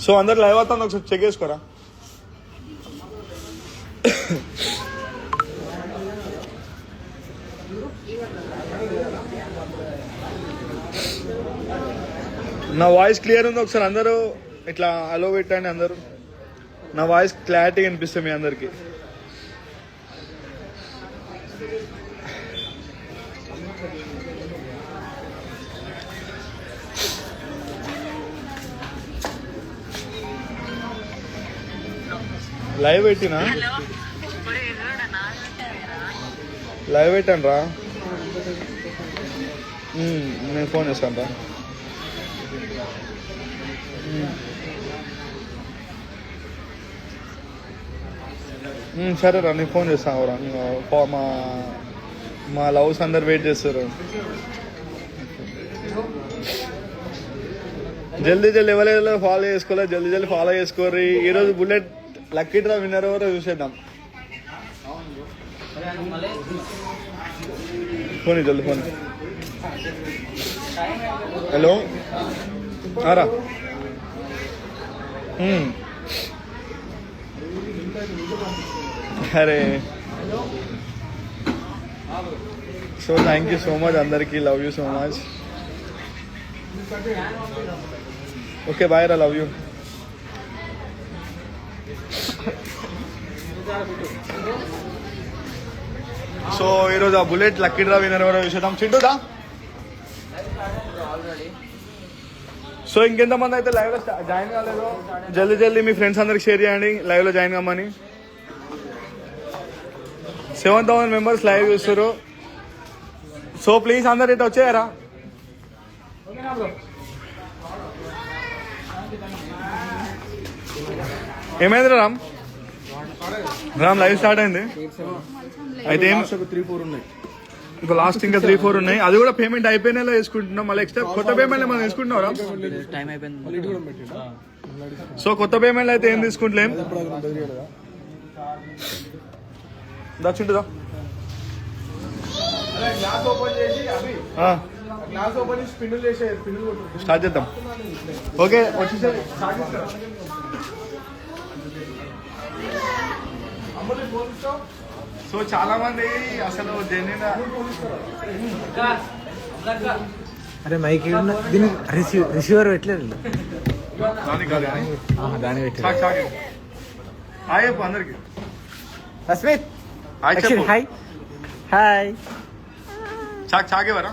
So అందరు live అవుతాను, ఒకసారి చెక్ చేసుకోరా. నా వాయిస్ క్లియర్ ఉంది? ఒకసారి అందరూ ఇట్లా అలో పెట్టండి. అందరూ నా వాయిస్ క్లారిటీ అనిపిస్తుంది మీ అందరికి. లైవ్ పెట్టినా, లైవ్ పెట్టాను రా. నేను ఫోన్ చేస్తాను రా. సరే రా, నేను ఫోన్ చేస్తాను రా. మా లవ్స్ అందరు వెయిట్ చేస్తారు. జల్దీ జల్దీ ఎవరైనా ఫాలో చేసుకోలేదు, జల్దీ జల్దీ ఫాలో చేసుకోర్రి. ఈరోజు బుల్లెట్ లక్కీ డ్రా విన్నర్ ఎవరో చూసేద్దాం. ఫోన్ జల్దీ ఫోన్. హలో రా. అరే so thank you so much అందరికీ. Love you so much. Okay bye రా, లవ్ యూ. సో ఈరోజు ఆ బుల్లెట్ లక్కీ డ్రా విన్నర్ ఎవరో చూసేద్దాం. చింటూదా. సో ఇంకెంతమంది అయితే లైవ్ లో జాయిన్ కాలేదు, జల్దీ జల్దీ మీ ఫ్రెండ్స్ అందరికి షేర్ చేయండి లైవ్ లో జాయిన్ కమ్మని. 7,000 మెంబర్స్ లైవ్ చూస్తారు. సో ప్లీజ్ అందరు ఇటు వచ్చేయారా. ఏమైంది రామ్? రామ్ లైవ్ స్టార్ట్ అయింది అయితే ఏం 3-4 ఉన్నాయి. ఇంకా లాస్ట్ ఇంకా 3-4 ఉన్నాయి. అది కూడా పేమెంట్ అయిపోయినా వేసుకుంటున్నాం. మళ్ళీ ఎక్స్ట్రా కొత్త పేమెంట్ మనం వేసుకుంటున్నాం. సో కొత్త పేమెంట్ అయితే ఏం తీసుకుంటలేం. దచ్చుంటుందా స్టార్ట్ చేద్దాం. ఓకే వచ్చేసే. సో చాలా మంది అసలు అరే మైక్ దీన్ని రిసీవర్ పెట్టలేదు. దాని హాయ్ చెప్పు అందరికి. రస్మిత్ హాయ్ హాయ్. చాక్ చాకేవరా.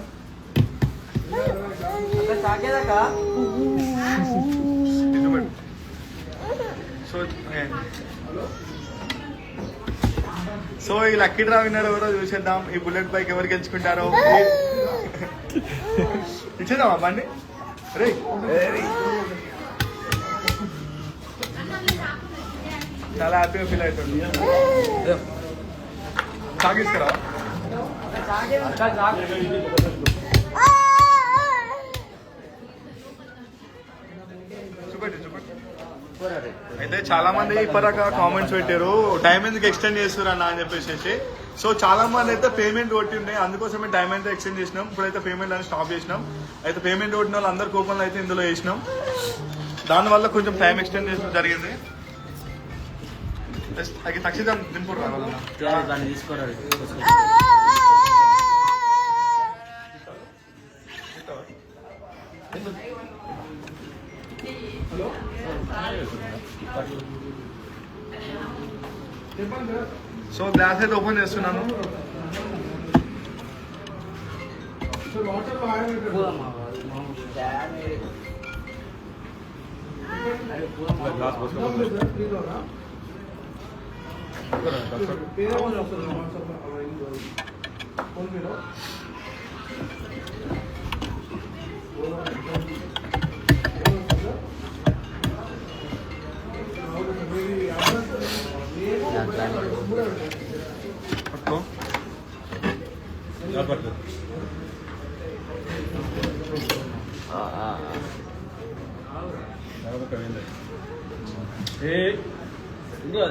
సో ఈ లక్కీ డ్రా విన్నర్ ఎవరో చూసేద్దాం. ఈ బుల్లెట్ బైక్ ఎవరు గెలుచుకుంటారో ఇచ్చేద్దామా బండి. రే చాలా హ్యాపీగా ఫీల్ అవుతుంది. సాగిస్తారా? చూపెట్టి చూపెట్టి. అయితే చాలా మంది ఇప్పటిదాకా కామెంట్స్ పెట్టారు టైం ఎందుకు ఎక్స్టెండ్ చేస్తారు అన్న అని చెప్పేసి. సో చాలా మంది అయితే పేమెంట్ కొట్టి ఉన్నాయి, అందుకోసమే టైం అయితే ఎక్స్టెండ్ చేసినాం. ఇప్పుడైతే పేమెంట్ అని స్టాప్ చేసినాం. అయితే పేమెంట్ కొట్టిన వాళ్ళు అందరు కూపన్లు అయితే ఇందులో వేసినాం. దానివల్ల కొంచెం టైం ఎక్స్టెండ్ చేసిన జరిగింది. అది తక్షితం దింపుడు దాన్ని తీసుకోరాదు. సో గ్లాస్ అయితే ఓపెన్ చేస్తున్నాను.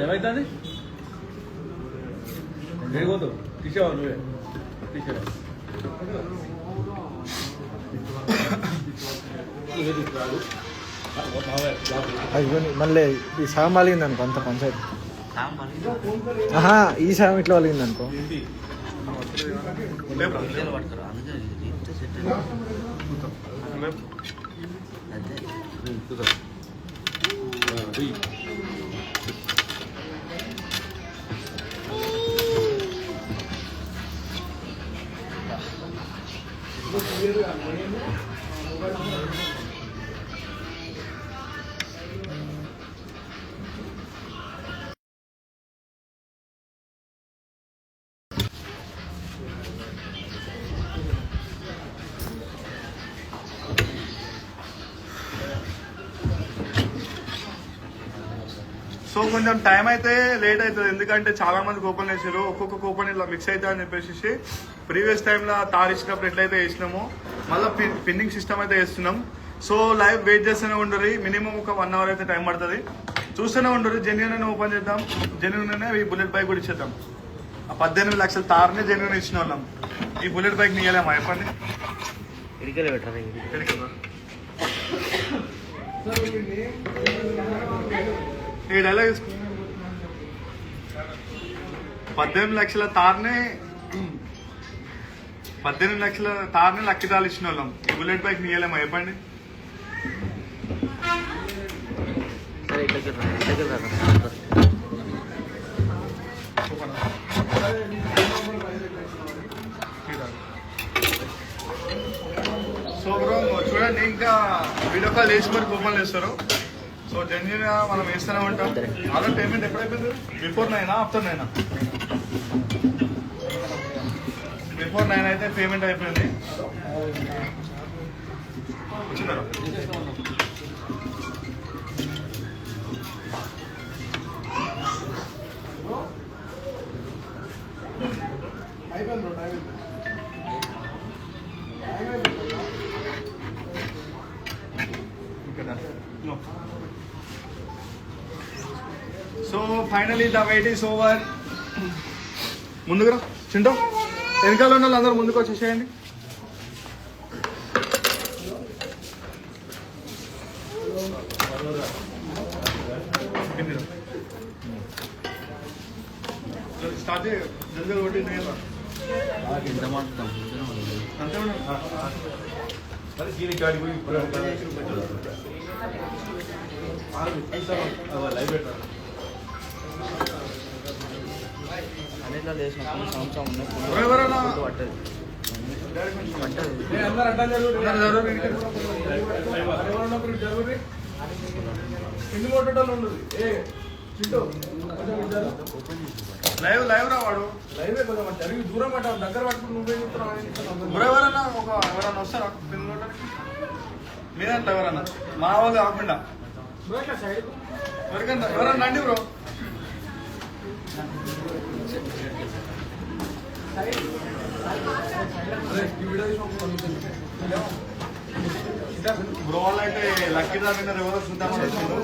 ఏమైతుంది లేకపోతే తీసేవా నువ్వే తీసేవా అది కొని మళ్ళీ ఈ సగం వలిగింది అనుకో అంత పంచాయతీ. ఆహా ఈ సగం ఇట్లా వలిగింది అనుకో. సో కొంచెం టైం అయితే లేట్ అవుతుంది, ఎందుకంటే చాలా మంది కూపన్ వేసారు. ఒక్కొక్క కూపన్ ఇలా మిక్స్ అవుతుంది అని చెప్పేసి ప్రీవియస్ టైంలో తారు ఇచ్చినప్పుడు ఎట్లయితే వేసినామో మళ్ళీ పిన్నింగ్ సిస్టమ్ అయితే వేస్తున్నాం. సో లైవ్ వెయిట్ చేస్తూనే ఉండరు, మినిమం ఒక 1 hour అయితే టైం పడుతుంది. చూస్తూనే ఉండరు. జెన్యున్ ఓపెన్ చేద్దాం, జెన్యున్ ఈ బుల్లెట్ బైక్ కూడా ఇచ్చేద్దాం. ఆ 18 లక్షల తారునే జెన్యున్ ఇచ్చిన వాళ్ళం. ఈ బుల్లెట్ బైక్ నీయలేమా చెప్పండి. ఈ డైలాగ్ 18 లక్షల తారునే 18 లక్షల తారునే లక్కిదాలు ఇచ్చిన వాళ్ళం. ఈ బుల్లెట్ బైక్ నీయలేమా చెప్పండి. సో బ్రో చూడండి, ఇంకా వీడియో కాల్ వేసి మరి కూపన్లు వేస్తారు. సో జెన్యున్ గా మనం వేస్తూనే ఉంటాం. ఆల్రెడీ పేమెంట్ ఎప్పుడైపోయింది? Before 9 after 9? బిఫోర్ 9 అయితే పేమెంట్ అయిపోయింది. వచ్చిందా? So finally the wait is over. ముందుగా చింటూ వెనకాల ఉన్న వాళ్ళు అందరూ ముందుకు వచ్చేసేయండి. స్టార్ట్ జల్దీ కొట్టి అంతే లైవ్ లైవ్ రావాడు లైవ్ జరిగి దూరం పట్టావు దగ్గర పట్టుకుని నువ్వే చెప్తున్నావు. ఎవరన్నా ఎవరన్నా వస్తారా మీరంట? ఎవరన్నా మా వాళ్ళు కాకుండా ఎవరికన్నా ఎవరన్నా రండి బ్రో. బ్రో వాళ్ళు అయితే లక్కీ డ్రా విన్నర్ ఎవరో చూద్దామని వచ్చిండు.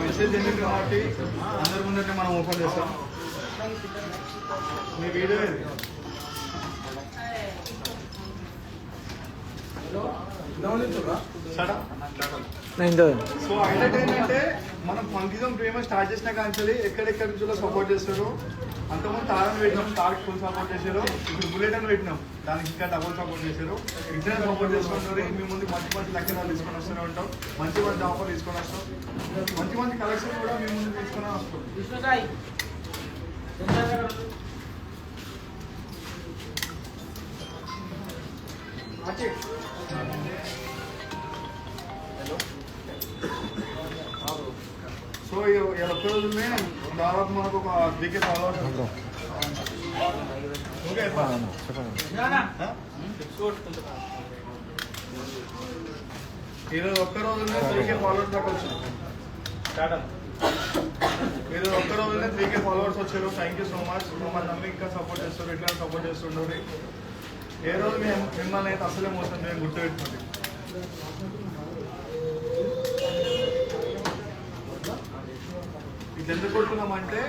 మెసేజ్ ఎందుకు కాబట్టి అందరి ముందంటే మనం ఓపెన్ చేస్తాం. మీ వీడియో సో హైలైట్ ఏంటంటే మనం ఫంకిజం ప్రేమ స్టార్ట్ చేసిన కాంచెల్లి ఎక్కడెక్కడి నుంచో సపోర్ట్ చేస్తారు. అంతకుముందు తారని పెట్టినాం, తారకి ఫుల్ సపోర్ట్ చేశారు. ఇప్పుడు బుల్లెట్ అని పెట్టినాం, దానికి ఇంకా డబుల్ సపోర్ట్ చేశారు. ఇద్దరే సపోర్ట్ చేసుకుంటారు. మీ ముందు మంచి మంచి లెక్కలు తీసుకొని వస్తూనే ఉంటాం, మంచి మంచి ఆఫర్ తీసుకొని వస్తాం, మంచి మంచి కలెక్షన్ కూడా మీ ముందు తీసుకొని వస్తాం. సో ఇలా ఒక్క రోజునే దాదాపు మనకు ఒక 3K ఫాలోవర్స్. ఈరోజు ఒక్క రోజునే 3K ఫాలోవర్స్ దాకా వచ్చారు. ఈరోజు ఒక్క రోజునే 3K ఫాలోవర్స్ వచ్చారు. Thank you so much. మమ్మల్ని నమ్మి ఇంకా సపోర్ట్ చేస్తారు, ఇట్లా సపోర్ట్ చేస్తుండ్రు. ఏ రోజు మిమ్మల్ని అయితే అసలే మోసం మేము గుర్తుపెట్టుకోండి. ఇది ఎందుకు కొడుతున్నామంటే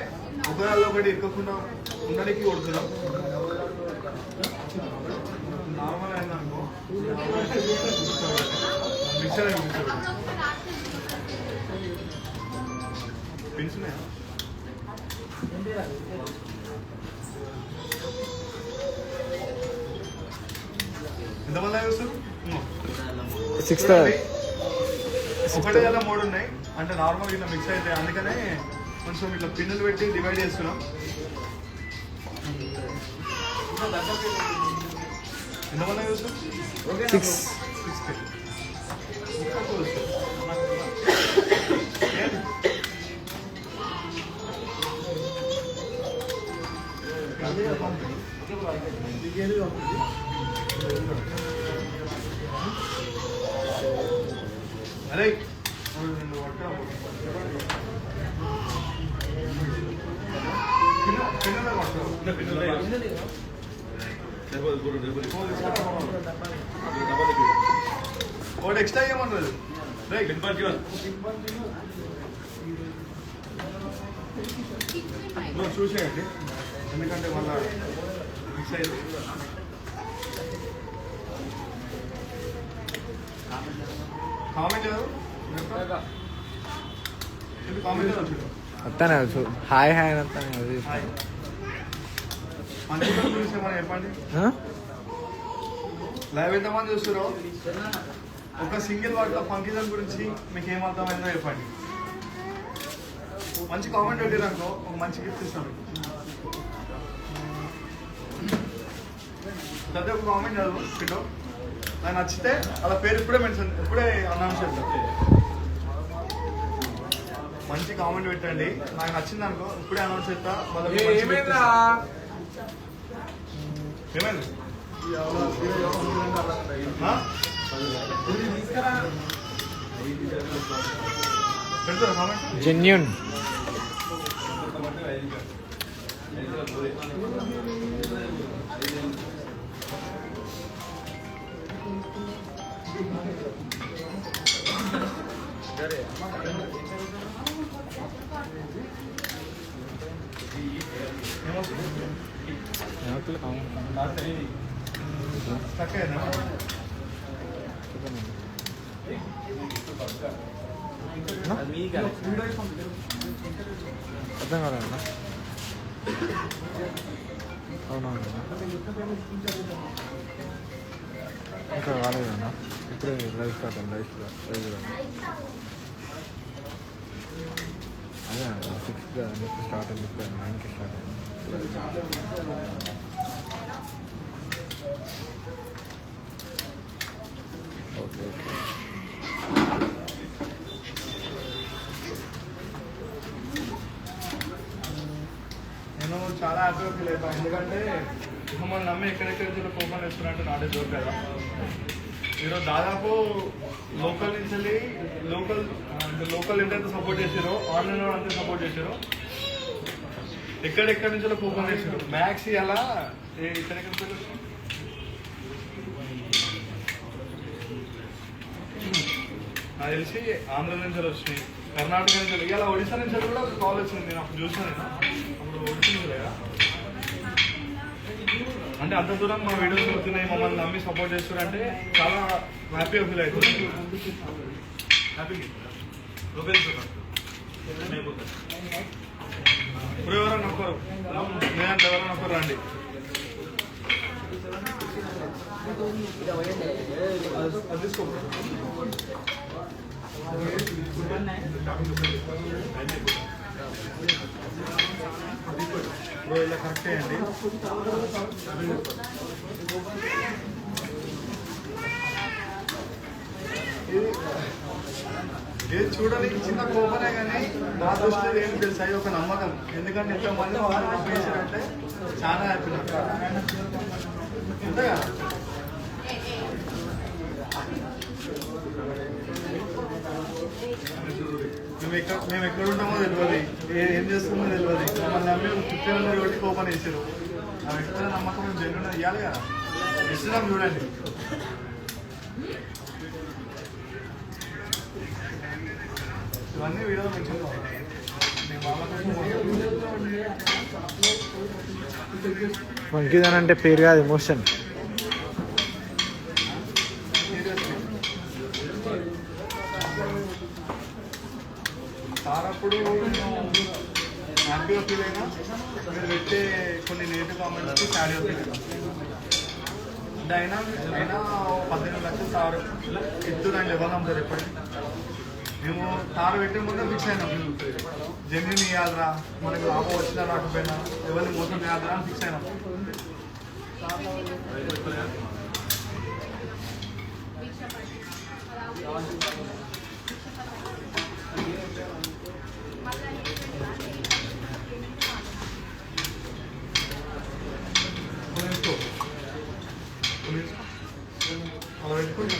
ఒకదాల్లో ఒకటి ఎక్కకుండా ఉండడానికి కొడుతున్నాం. నార్మల్ అయిందనుకో మిక్సర్ అనిపిస్తుంది. పిన్స్ ఉన్నాయా? ఎంతమంది చూస్తారు? 6,000. ఒకటి కదా 3 ఉన్నాయి అంటే నార్మల్ ఇట్లా మిక్స్ అయితే అందుకనే కొంచెం ఇట్లా పిన్నులు పెట్టి డివైడ్ చేస్తున్నాం. ఎంతమంది చూస్తారు? 6. అరే ఒకటి ఎక్స్ట్రా ఏమన్నది చూసేయండి ఎందుకంటే మళ్ళా మిక్స్ అయ్యింది. కామెంట్ కామెంట్ వస్తానే హాయ్ హాయ్ అని వస్తానే మంచి చూసే మనం చెప్పండి. లైవ్ ఎంతమంది చూస్తారో ఒక సింగిల్ వర్డ్లో ఫంకిజన్ గురించి మీకు ఏమర్థమైందో చెప్పండి. మంచి కామెంట్ పెట్టిరనుకో ఒక మంచి గిఫ్ట్ ఇస్తాను. ప్రతి ఒక్క కామెంట్ చదువు కిటో నాకు నచ్చితే అలా పేరు ఇప్పుడే అనౌన్స్ చేస్తాను. మంచి కామెంట్ పెట్టండి, నాకు నచ్చింది అనుకో ఇప్పుడే అనౌన్స్ చేస్తా. ఏమైంది పెడతారా కామెంట్? జెన్యూన్. అర్థం కాలేదన్నా. అవునవును ఇంకా కాలేదన్నా. ఇప్పుడే లైవ్ స్టార్ట్ అయింది. లైవ్ అదే 6కి స్టార్ట్ అయింది. ఇప్పుడు 9కి స్టార్ట్ అయింది. Okay okay. నేను చాలా హ్యాపీగా ఫీల్ అయిపోయాను ఎందుకంటే మమ్మల్ని నమ్మి ఎక్కడెక్కడ నుంచి కూపన్ వేస్తున్నారంటే నాటే జోక్ కదా. మీరు దాదాపు లోకల్ నుంచి వెళ్ళి లోకల్ ఎంతైతే సపోర్ట్ చేసారో ఆన్లైన్ అంతే సపోర్ట్ చేశారు. ఎక్కడెక్కడి నుంచి కూపన్ వేసారు మ్యాక్స్ అలా ఎక్కడెక్కడ నాకు తెలిసి ఆంధ్ర నుంచి వచ్చినాయి, కర్ణాటక నుంచి ఇలా ఒడిశా నుంచి కూడా ఒక కాల్ వచ్చింది. నేను అప్పుడు చూసాను, నేను అప్పుడు వచ్చింది లేదా అంటే అంత దూరం మా వీడియోస్ వస్తున్నాయి, మమ్మల్ని నమ్మి సపోర్ట్ చేస్తారంటే చాలా హ్యాపీగా ఫీల్ అవుతుంది. హ్యాపీ ఇప్పుడు ఎవరైనా ఒక్కరు నేనంటే ఎవరైనా ఒక్కరు రండి. తీసుకో ఇలా కరెక్ట్ అండి. ఇది చూడడానికి చిన్న కోపనే కానీ నా దృష్టిలో ఏం తెలుసు అది ఒక నమ్మకం. ఎందుకంటే ఎంతమంది వాళ్ళు చేశారంటే చాలా హ్యాపీ అంతేగా. మేము ఎక్కడ ఉంటామో తెలియదు, ఏం చేస్తుందో తెలియదు. మమ్మల్ని నమ్మి 50 కొట్టి కోపన్ వేసారు. ఆ వ్యక్తుల నమ్మకం జన్యున్ ఇవ్వాలి కదా. ఇస్తున్నాం చూడండి. ఇవన్నీ వీడియో పెంచుకుంటాం. ఫంకిజన్ అంటే పేరు కాదు, ఎమోషన్. సార్ అప్పుడు హ్యాపీగా ఫీల్ అయినా మీరు పెట్టే కొన్ని నెగిటివ్ కామెంట్స్కి సాడ్గా ఫీల్ అయినా అంటే అయినా 18 లక్షలు సార్ ఎత్తురండి ఎవరు నమ్ముతారు ఎప్పటికీ మేము తారు పెట్టే ముందే ఫిక్స్ అయినాం జమీన్ ఇవ్వాలరా మనకి లాభం వచ్చినా రాకపోయినా ఎవరిని మోసం చేయాలరా అని ఫిక్స్ అయినాం అలా పెట్టుకుని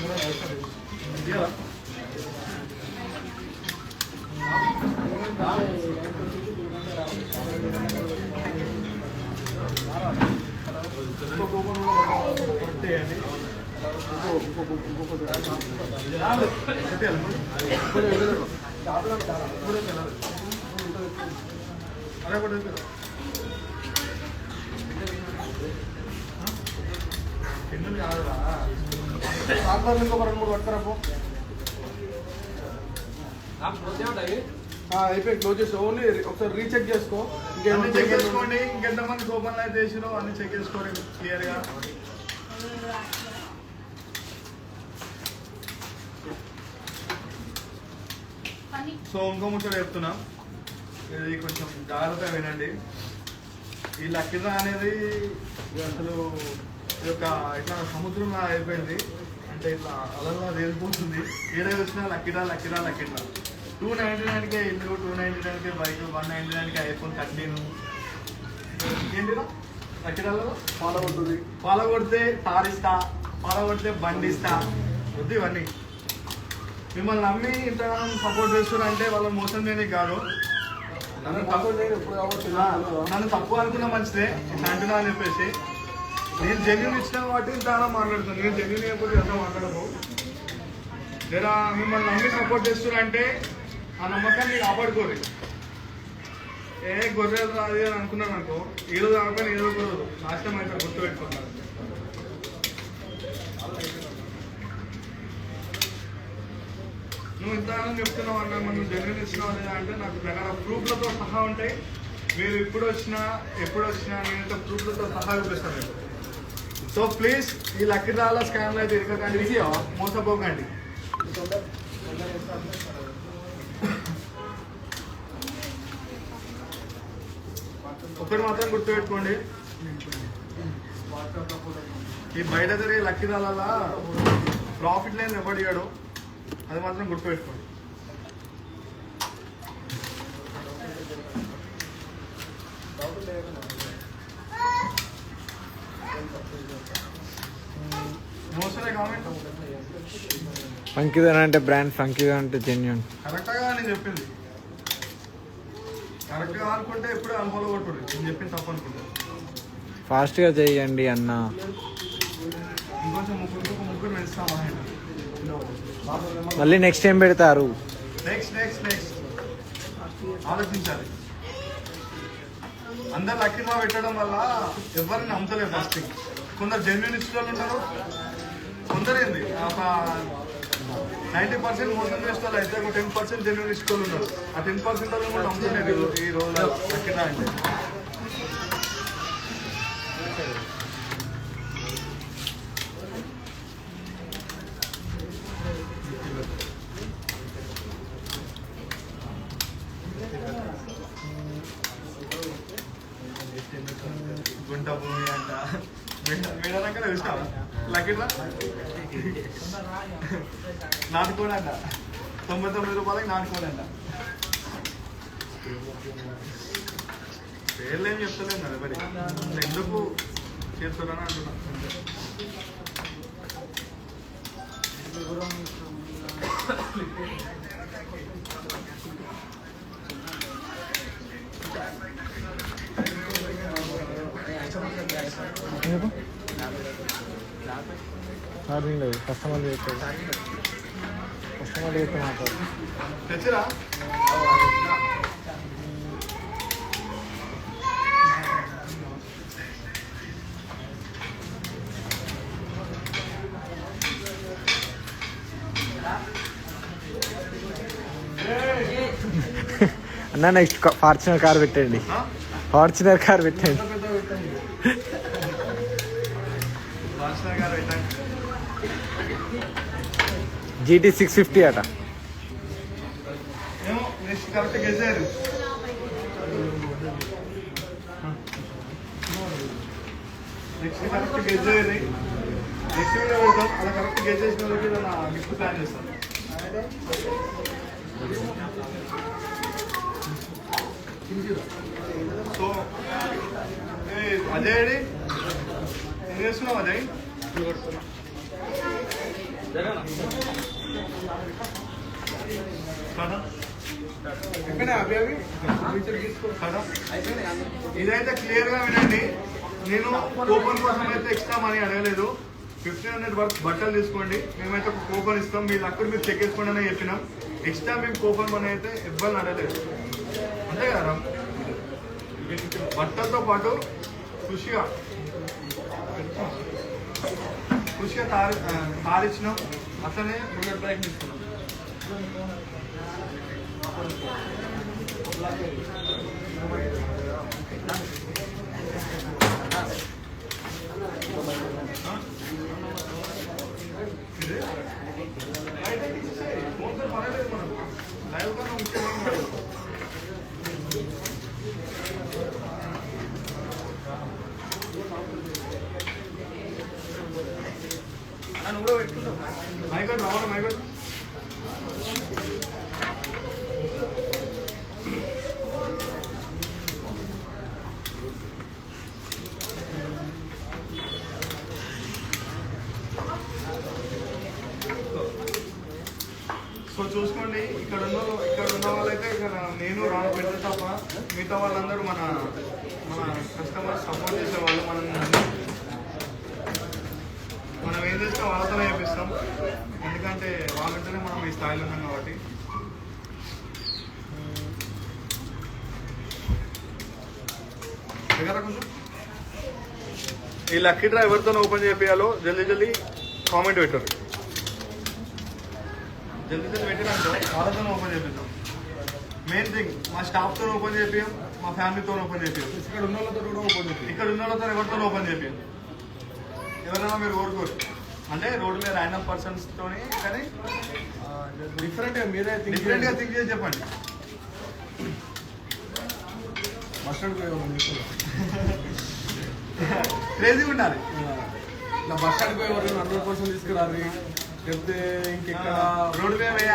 అదే కూడా ఎన్నులు కాదురా సాంబార్లు ఇంకొక 2-3 పట్టుకురాపో అయిపోయి క్లోజ్ చేసి ఓన్లీ ఒకసారి రీచెక్ చేసుకో ఇంకేమన్నా చెక్ చేసుకోండి ఇంకెంతమంది కూపన్లు అయితే వేసిరో అన్ని చెక్ చేసుకోండి క్లియర్గా సో ఇంకో ముచ్చట చెప్తున్నా ఇది కొంచెం జాగ్రత్తగా వినండి ఈ లక్కిడ్రా అనేది అసలు ఈ యొక్క ఇట్లా సముద్రంలో అయిపోయింది అంటే ఇట్లా అలలా తేలిపోతుంది ఏదో వచ్చినా లక్కిడ్రా 299కే ఇల్లు 299కే బైక్ 199కే ఐఫోన్ 13 ఏంటిరా లక్కిడ్రాలో ఫాలో కొడితే కార్ ఇస్తా ఫాలో కొడితే బండి ఇస్తా వద్దు ఇవన్నీ మిమ్మల్ని నమ్మి ఇంతగానం సపోర్ట్ చేస్తున్నారంటే వాళ్ళని మోసం చేయడానికి కాదు నన్ను తప్పు అనుకున్నా మంచిదే ఇట్లా అంటున్నా అని చెప్పేసి నేను జెన్యున్ ఇచ్చిన కాబట్టి ఇంతగానో మాట్లాడుతున్నాను నేను జెన్యున్ అయిపోతే ఎంత మాట్లాడము లేదా మిమ్మల్ని నమ్మి సపోర్ట్ చేస్తున్నారంటే ఆ నమ్మకాన్ని కాపాడుకోరు ఏ గొర్రెలు రాదు అని అనుకున్నాను అనుకో ఏదో కాకపోయినా ఏదో కుదరదు నాశనం అయితే గుర్తుపెట్టుకున్నాను నువ్వు ఇంతగానో చెప్తున్నావు అన్నా మనం జెన్యున్ ఇచ్చినావు లేదా అంటే నాకు దగ్గర ప్రూఫ్లతో సహా ఉంటాయి మీరు ఎప్పుడు వచ్చినా నేనైతే ప్రూఫ్లతో సహా చూపిస్తాను మీకు సో ప్లీజ్ ఈ లక్కిడ్రాల స్కామ్లో అయితే ఇరకండి మోసపోకండి ఒకటి మాత్రం గుర్తుపెట్టుకోండి ఈ బయట జరిగే లక్కిడ్రాల ప్రాఫిట్ లేని ఎవడిగాడు అది మాత్రం గుర్తుపెట్టుకోండి ఫంకీదన్ అంటే బ్రాండ్, ఫంకీదన్ అంటే జెన్యూన్. కరెక్ట్గా నేను చెప్పింది కరెక్ట్గా అనుకుంటే ఎప్పుడు అనుభవం కొట్టుడు నేను చెప్పింది తప్పు అనుకుంటా. ఫాస్ట్గా చేయండి అన్న. ఇంకొంచెం ముగ్గురు పెంచుతామా మళ్ళీ నెక్స్ట్ టైం పెడతారు. నెక్స్ట్ ఆలోచించాలి. అందరు లక్కీగా పెట్టడం వల్ల ఎవరిని నమ్మలేదు. ఫస్ట్ కొందరు జెన్యున్ ఇచ్చిన ఉంటారు, కొందరు ఏంది ఒక 90% మోసం చేస్తే అయితే ఒక 10% జెన్యున్ ఇచ్చిన ఉన్నారు. ఆ 10% వాళ్ళు కూడా నమ్ముతున్నారు ఈ రోజు లక్కీగా అంటే. గుంట భూమి అంట మేడరంగా చూసినావా లక్కీలా నాటుకోడంట 99 రూపాయలకి నాటుకోడంట. పేర్లు ఏం చెప్తలేము కదా మరి ఎందుకు చేస్తున్నారని అంటున్నా. లేదు కస్టమర్లు చెప్పారు, కస్టమర్లు చెప్పి మాట్లాడు. తెచ్చిరా అన్న నెక్స్ట్ ఫార్చునర్ కార్ పెట్టండి, ఫార్చునర్ కార్ పెట్టండి. GT 650 అట. ఏమో నెక్స్ట్ కరెక్ట్ గెజారు. నెక్స్ట్ కరెక్ట్ గెజారు. నెక్స్ట్ వీడియో పెడతాం. అలా కరెక్ట్ గెజ్ చేసిన వాళ్ళకి నా గిఫ్ట్ ప్లాన్ చేస్తాం. సో అజయ్ ఏం చేస్తున్నావు అజయ్? ఇదైతే క్లియర్ గా వినండి. నేను కూపన్ కోసం అయితే ఎక్స్ట్రా మనీ అడగలేదు. 1500 వరకు బట్టలు తీసుకోండి, మేమైతే ఒక కూపన్ ఇస్తాం, మీరు అక్కడ మీరు చెక్ చేసుకోండి అని చెప్పినాం. ఎక్స్ట్రా మేము కూపన్ మనీ అయితే ఇవ్వాలని అడగలేదు, అంతే కదా. బట్టలతో పాటు ఖుషిగా తారిచ్చినాం, అట్లనే బుల్లెట్ బైక్ తీసుకున్నాం. మైగడ్ రావడం మైగడ్ సో చూసుకోండి. ఇక్కడ ఉన్న వాళ్ళైతే ఇక్కడ నేను రాను పెద్ద తప్ప మిగతా వాళ్ళందరూ మన కస్టమర్స్ సపోర్ట్ చేసే వాళ్ళు. మనం ఏం చేస్తే వాళ్ళతోనే చేపిస్తాం, ఎందుకంటే వాళ్ళంటేనే మనం ఈ స్థాయిలో ఉన్నాం కాబట్టి. కొంచెం ఈ లక్కీ డ్రా ఎవరితో ఓపెన్ చేయాలో జల్దీ కామెంట్ పెట్టారు. జల్దీ పెట్టినాక వాళ్ళతో ఓపెన్ చేపిద్దాం. మెయిన్ థింగ్ మా స్టాఫ్తో ఓపెన్ చేపియం, మా ఫ్యామిలీతో ఓపెన్ చేపియం, ఇక్కడ ఉన్న వాళ్ళతో కూడా ఓపెన్ చేపియం. ఇక్కడ ఉన్న వాళ్ళతో ఎవరితో ఓపెన్ చేపియం. ఎవరైనా మీరు కోరుకోరు అంటే రోడ్డు మీద ర్యాండమ్ పర్సన్స్ తోని, కానీ డిఫరెంట్గా థింక్ చేసి చెప్పండి. క్రేజీగా ఉండాలి. బస్ స్టాండ్ పోయి 100% తీసుకురాలి, లేకపోతే ఇంకెక్కడ రోడ్డు మీద పోయి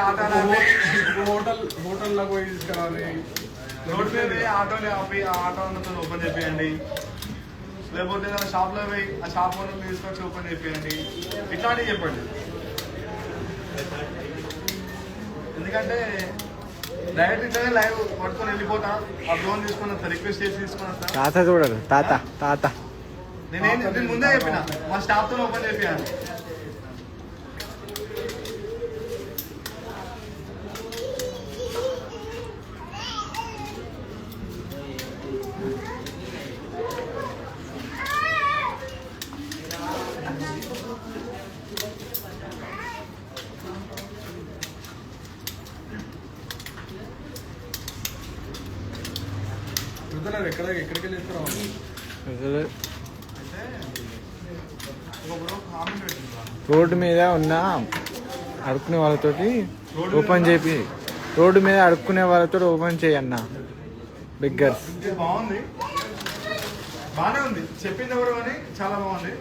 హోటల్లో పోయి తీసుకురావాలి. రోడ్డు మీద పోయి ఆటోతో ఓపెన్ చేపియండి, లేకపోతే ఏదైనా షాప్లో పోయి ఆ షాప్ ఓనర్ తీసుకొచ్చి ఓపెన్ చేపియండి. ఇట్లాంటివి చెప్పండి. ఎందుకంటే డైరెక్ట్ ఇట్లనే లైవ్ పట్టుకొని వెళ్ళిపోతా, ఆ డ్రోన్ తీసుకుని వస్తా, రిక్వెస్ట్ చేసి తీసుకుని వస్తా. తాత చూడరు, తాత నేను ముందే చెప్పిన మా స్టాఫ్తో ఓపెన్ చేపియాలి. ఎక్కడికి వెళ్ళి రోడ్డు మీద ఉన్న అడుక్కునే వాళ్ళతోటి ఓపెన్ చేపి, రోడ్డు మీద అడుక్కునే వాళ్ళతో ఓపెన్ చేయన్న. బిగ్గర్స్ బాగానే ఉంది, చెప్పింది ఎవరు అని చాలా బాగుంది.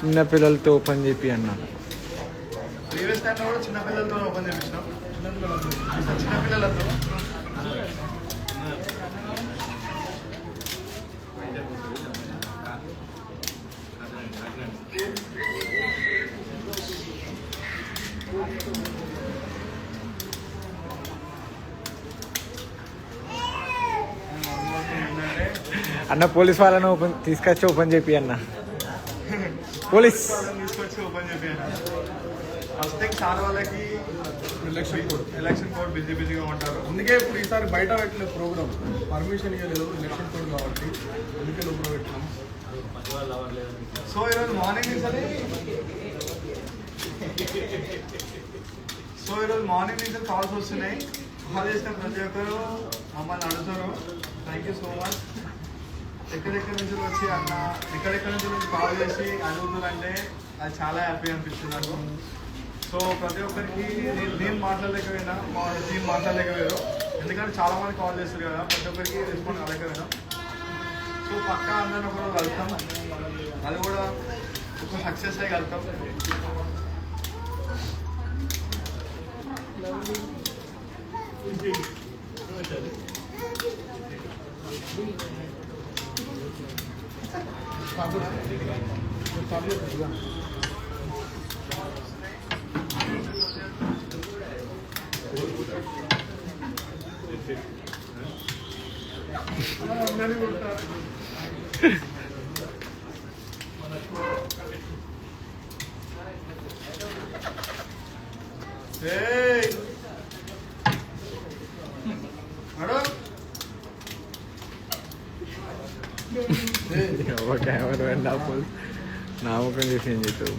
చిన్న పిల్లలతో ఓపెన్ చేపి అన్న. ప్రీవియస్ టైంలో కూడా చిన్న పిల్లలతో ఓపెన్ చేపించినాం. చిన్న పిల్లలతో అన్న పోలీస్ వాళ్ళని తీసుకొచ్చి ఓపెన్ చేపి అన్న. పోలీస్ తీసుకొచ్చి ఓపెన్ చేపియండి. ఫస్ట్ థింగ్ సార్ వాళ్ళకి ఎలక్షన్ కోడ్ బిజీగా ఉంటారు. అందుకే ఇప్పుడు ఈసారి బయట పెట్టలేదు ప్రోగ్రామ్, పర్మిషన్ ఇవ్వలేదు ఎలక్షన్ కోడ్ కాబట్టి, అందుకే లోపల పెట్టినాం. సో ఈరోజు మార్నింగ్ నుంచి కాల్స్ వస్తున్నాయి. కాల్ చేసిన ప్రతి ఒక్కరు మమ్మల్ని అడుగుతారు. Thank you so much. ఎక్కడెక్కడి నుంచి వచ్చి అన్న ఎక్కడెక్కడి నుంచి కాల్ చేసి అడుగుతున్నారంటే అది చాలా హ్యాపీ అనిపిస్తుంది నాకు. సో ప్రతి ఒక్కరికి నేను మాట్లాడలేకపోయినా, మా టీం మాట్లాడలేకపోయారు. ఎందుకంటే చాలా మంది కాల్ చేస్తారు కదా, ప్రతి ఒక్కరికి రెస్పాండ్ కాలేకపోయినా. సో పక్కా అందరిని ఒకరోజు కలుస్తాం, అది కూడా ఒక సక్సెస్ అయ్యి కలుస్తాం. నామకం చేసి ఏం చేస్తావు?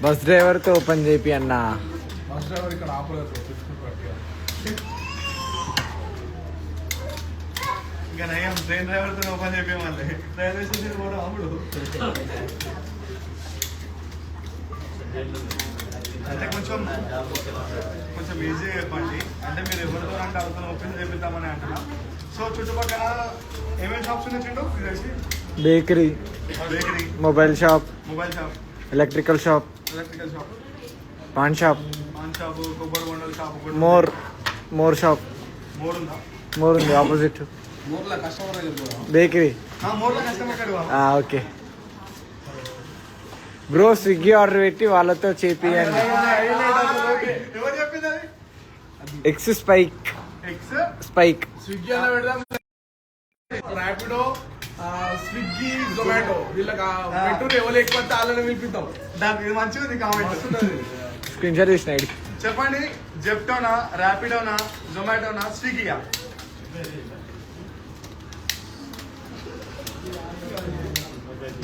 బస్ డ్రైవర్తో ఓపెన్ చేపి అన్న. బస్ డ్రైవర్ ఇక్కడ ఆపలేదు. ఇంకా నయం ట్రైన్ డ్రైవర్తో ఓపెన్ చెప్పేమని రైల్వే స్టేషన్ కూడా అప్పుడు అంటే కొంచెం ఈజీగా చెప్పండి. అంటే మీరు ఎవరితో అంటే అతను ఓపెన్ చేపిద్దామని అంటున్నా. సో చుట్టుపక్కల ఏమేమి షాప్స్ ఉన్నాయి Chintu? Bakery, mobile shop, electrical shop, pan shop, కొబ్బరి Bondala shop, more shop, more ఉంది opposite. Bakery. Okay bro, Swiggy order పెట్టి వాళ్ళతో చేపియండి. ఎక్స్ స్పైక్ స్విగ్గీ అన్న పెడదాం, ర్యాపిడో, స్విగ్గీ, జొమాటో వీళ్ళకి పెట్రోల్ ఎవరు ఎక్కువ వాళ్ళని పిలిపిద్దాం. దానికి మంచిగా ఉంది కామెంట్. స్క్రీన్ షాట్ తీసిన ఐడి చెప్పండి. జెప్టోనా, ర్యాపిడోనా, జొమాటోనా, స్విగ్గీయా?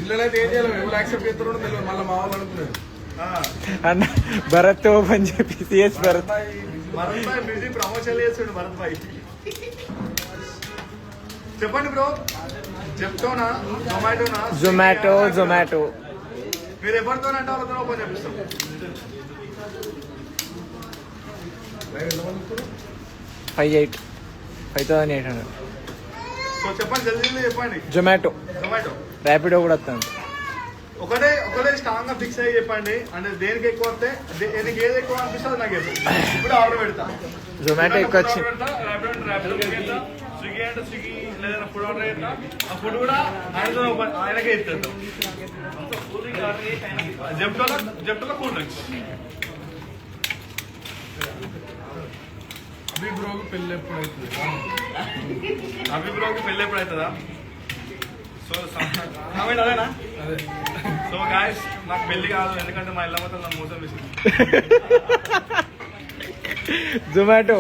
ఇళ్ళనైతే ఏం చేయాలి, ఎవరు యాక్సెప్ట్ చేస్తారో తెలియదు. మళ్ళీ మా వాళ్ళు అనుకున్నారు అన్న భరత్ ఓపెన్ చెప్పి సిఎస్ భరత్ భాయ్ బిజీ ప్రమోషన్ చేస్తుండు భరత్ భాయ్. చెప్పండి బ్రో, జెప్టోనా, జొమాటో మీరు ఎవరితోనంటే వాళ్ళతో ఓపెన్ చేపిస్తాం. 5,800. సో చెప్పండి, జల్దీ చెప్పండి. జొమాటో, ర్యాపిడో కూడా వస్తుంది. ఒకటే స్ట్రాంగ్ గా ఫిక్స్ అయ్యి చెప్పండి. అంటే దేనికి ఎక్కువ వస్తే దేనికి ఏది ఎక్కువ అనిపిస్తుంది నాకు చెప్పండి. ఇప్పుడు ఆర్డర్ పెడతా. జొమాటో ఎక్కువ వచ్చింది. స్విగ్గీ అంటే స్విగ్గీ లేదన్నా ఫుడ్ ఆర్డర్ చేస్తా. ఆ ఫుడ్ కూడా ఆయనకే ఇస్తాను. జెప్టోలో కూల్ డ్రింక్స్. అభిబ్రోకి పెళ్ళి ఎప్పుడు అవుతుందా? సో కామెంట్ అదేనా? సో గాయస్, నాకు పెళ్లి కాదు, ఎందుకంటే మా ఇళ్ళ మొత్తం నన్ను మోసం చేసింది. Zomato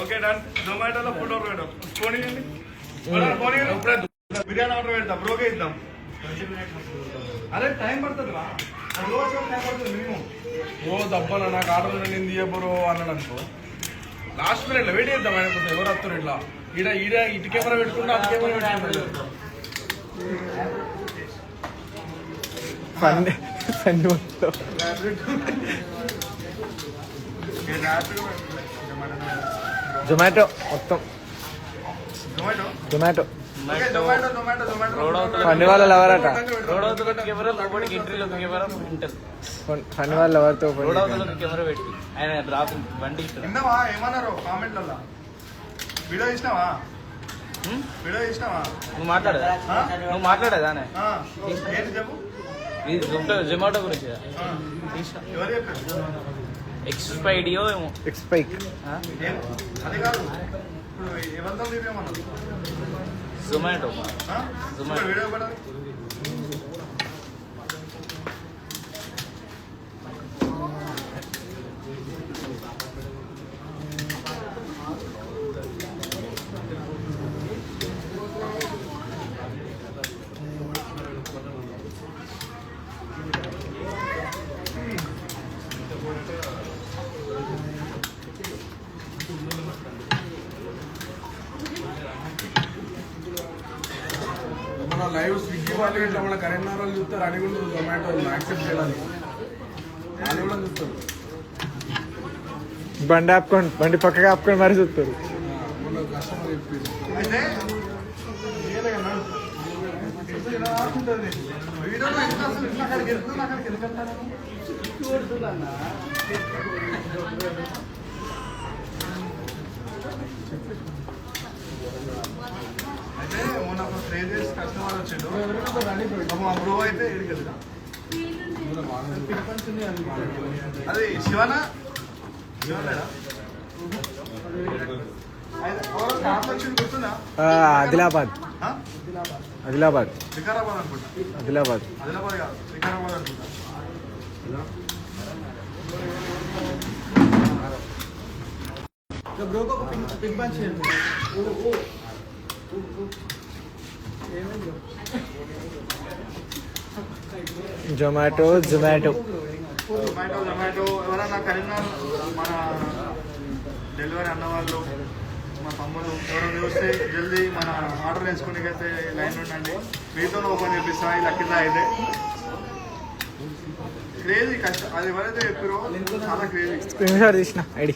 okay done. జొమాటోలో ఫుడ్ ఆర్డర్ పెట్టాం. ఫోన్ బిర్యానీ ఆర్డర్ పెడతా. బ్రోకే ఇద్దాం. అదే టైం పడుతుంది రా, టైం పడుతుంది మినిమం. ఓ దబ్బన నాకు ఆర్డర్ నేను తీయబరో అన్నాడు అనుకో. లాస్ట్ మినిట్ వెయిట్ చేద్దాం ఆయన కొంచెం ఎవరు వస్తారు. ఇట్లా ఇటు కెమెరా పెట్టుకుంటా, అటు కెమెరా పెట్టుకుంటా. జొమాటో మొత్తం. జొమాటో ఫండ్ వాళ్ళ లవరట. ఫండ్ వాళ్ళ లవర్తో ఏమన్నారు కామెంట్లలో? వీడియో ఇచ్చినావా? నువ్వు మాట్లాడేదా ఏంటి చెప్పు. జొమాటో గురించి ఎవరు చెప్పారు? ఎక్స్పైడియో ఏమో. ఎక్స్పైక్ అది కాదు, ఇప్పుడు ఎవరితో రివ్యూ అన్నారు? జొమాటో వీడియో కూడా మన లైవ్ స్విగ్గీ వాళ్ళు ఇట్లా మన కరీంనగర్ వాళ్ళు చూస్తారు అడిగి జొమాటో యాక్సెప్ట్ చేయాలి వాళ్ళు కూడా చూస్తారు బండి ఆపుకోండి, బండి పక్కగా ఆపుకొని మరి చూస్తారు. మన కస్టమర్ చెప్పింది అయితే వీడియోలో ఎంత అసలు ఇట్లా అక్కడికి వెళ్తున్నా అక్కడికి వెళ్ళగలుగుతాను. అయితే మొన్న ఒక క్రేజియస్ కస్టమర్ వచ్చిండు. మా బ్రో అయితే ఏడికి వెళ్తా అది శివనా శివనా వచ్చింది గుర్తుందా? ఆదిలాబాద్ ఆ? ఆదిలాబాద్ వికారాబాద్ అనుకుంటా. ఆదిలాబాద్ ఆదిలాబాద్ కాదు వికారాబాద్ అనుకుంటా. జొమాటో జొమాటో ఎవరన్నా కరీంనగర్ మన డెలివరీ అన్నవాళ్ళు మా తమ్ముడు ఎవరైనా చూస్తే జల్దీ మన ఆర్డర్ వేసుకోనికైతే లైన్ ఉండండి. మీతో ఓపెన్ చేపిస్తా ఈ లక్కిలా అయితే క్రేజీ కష్టం. అది ఎవరైతే చెప్పారో చాలా క్రేజీ. స్క్రీన్ షాట్ తీసిన ఐడి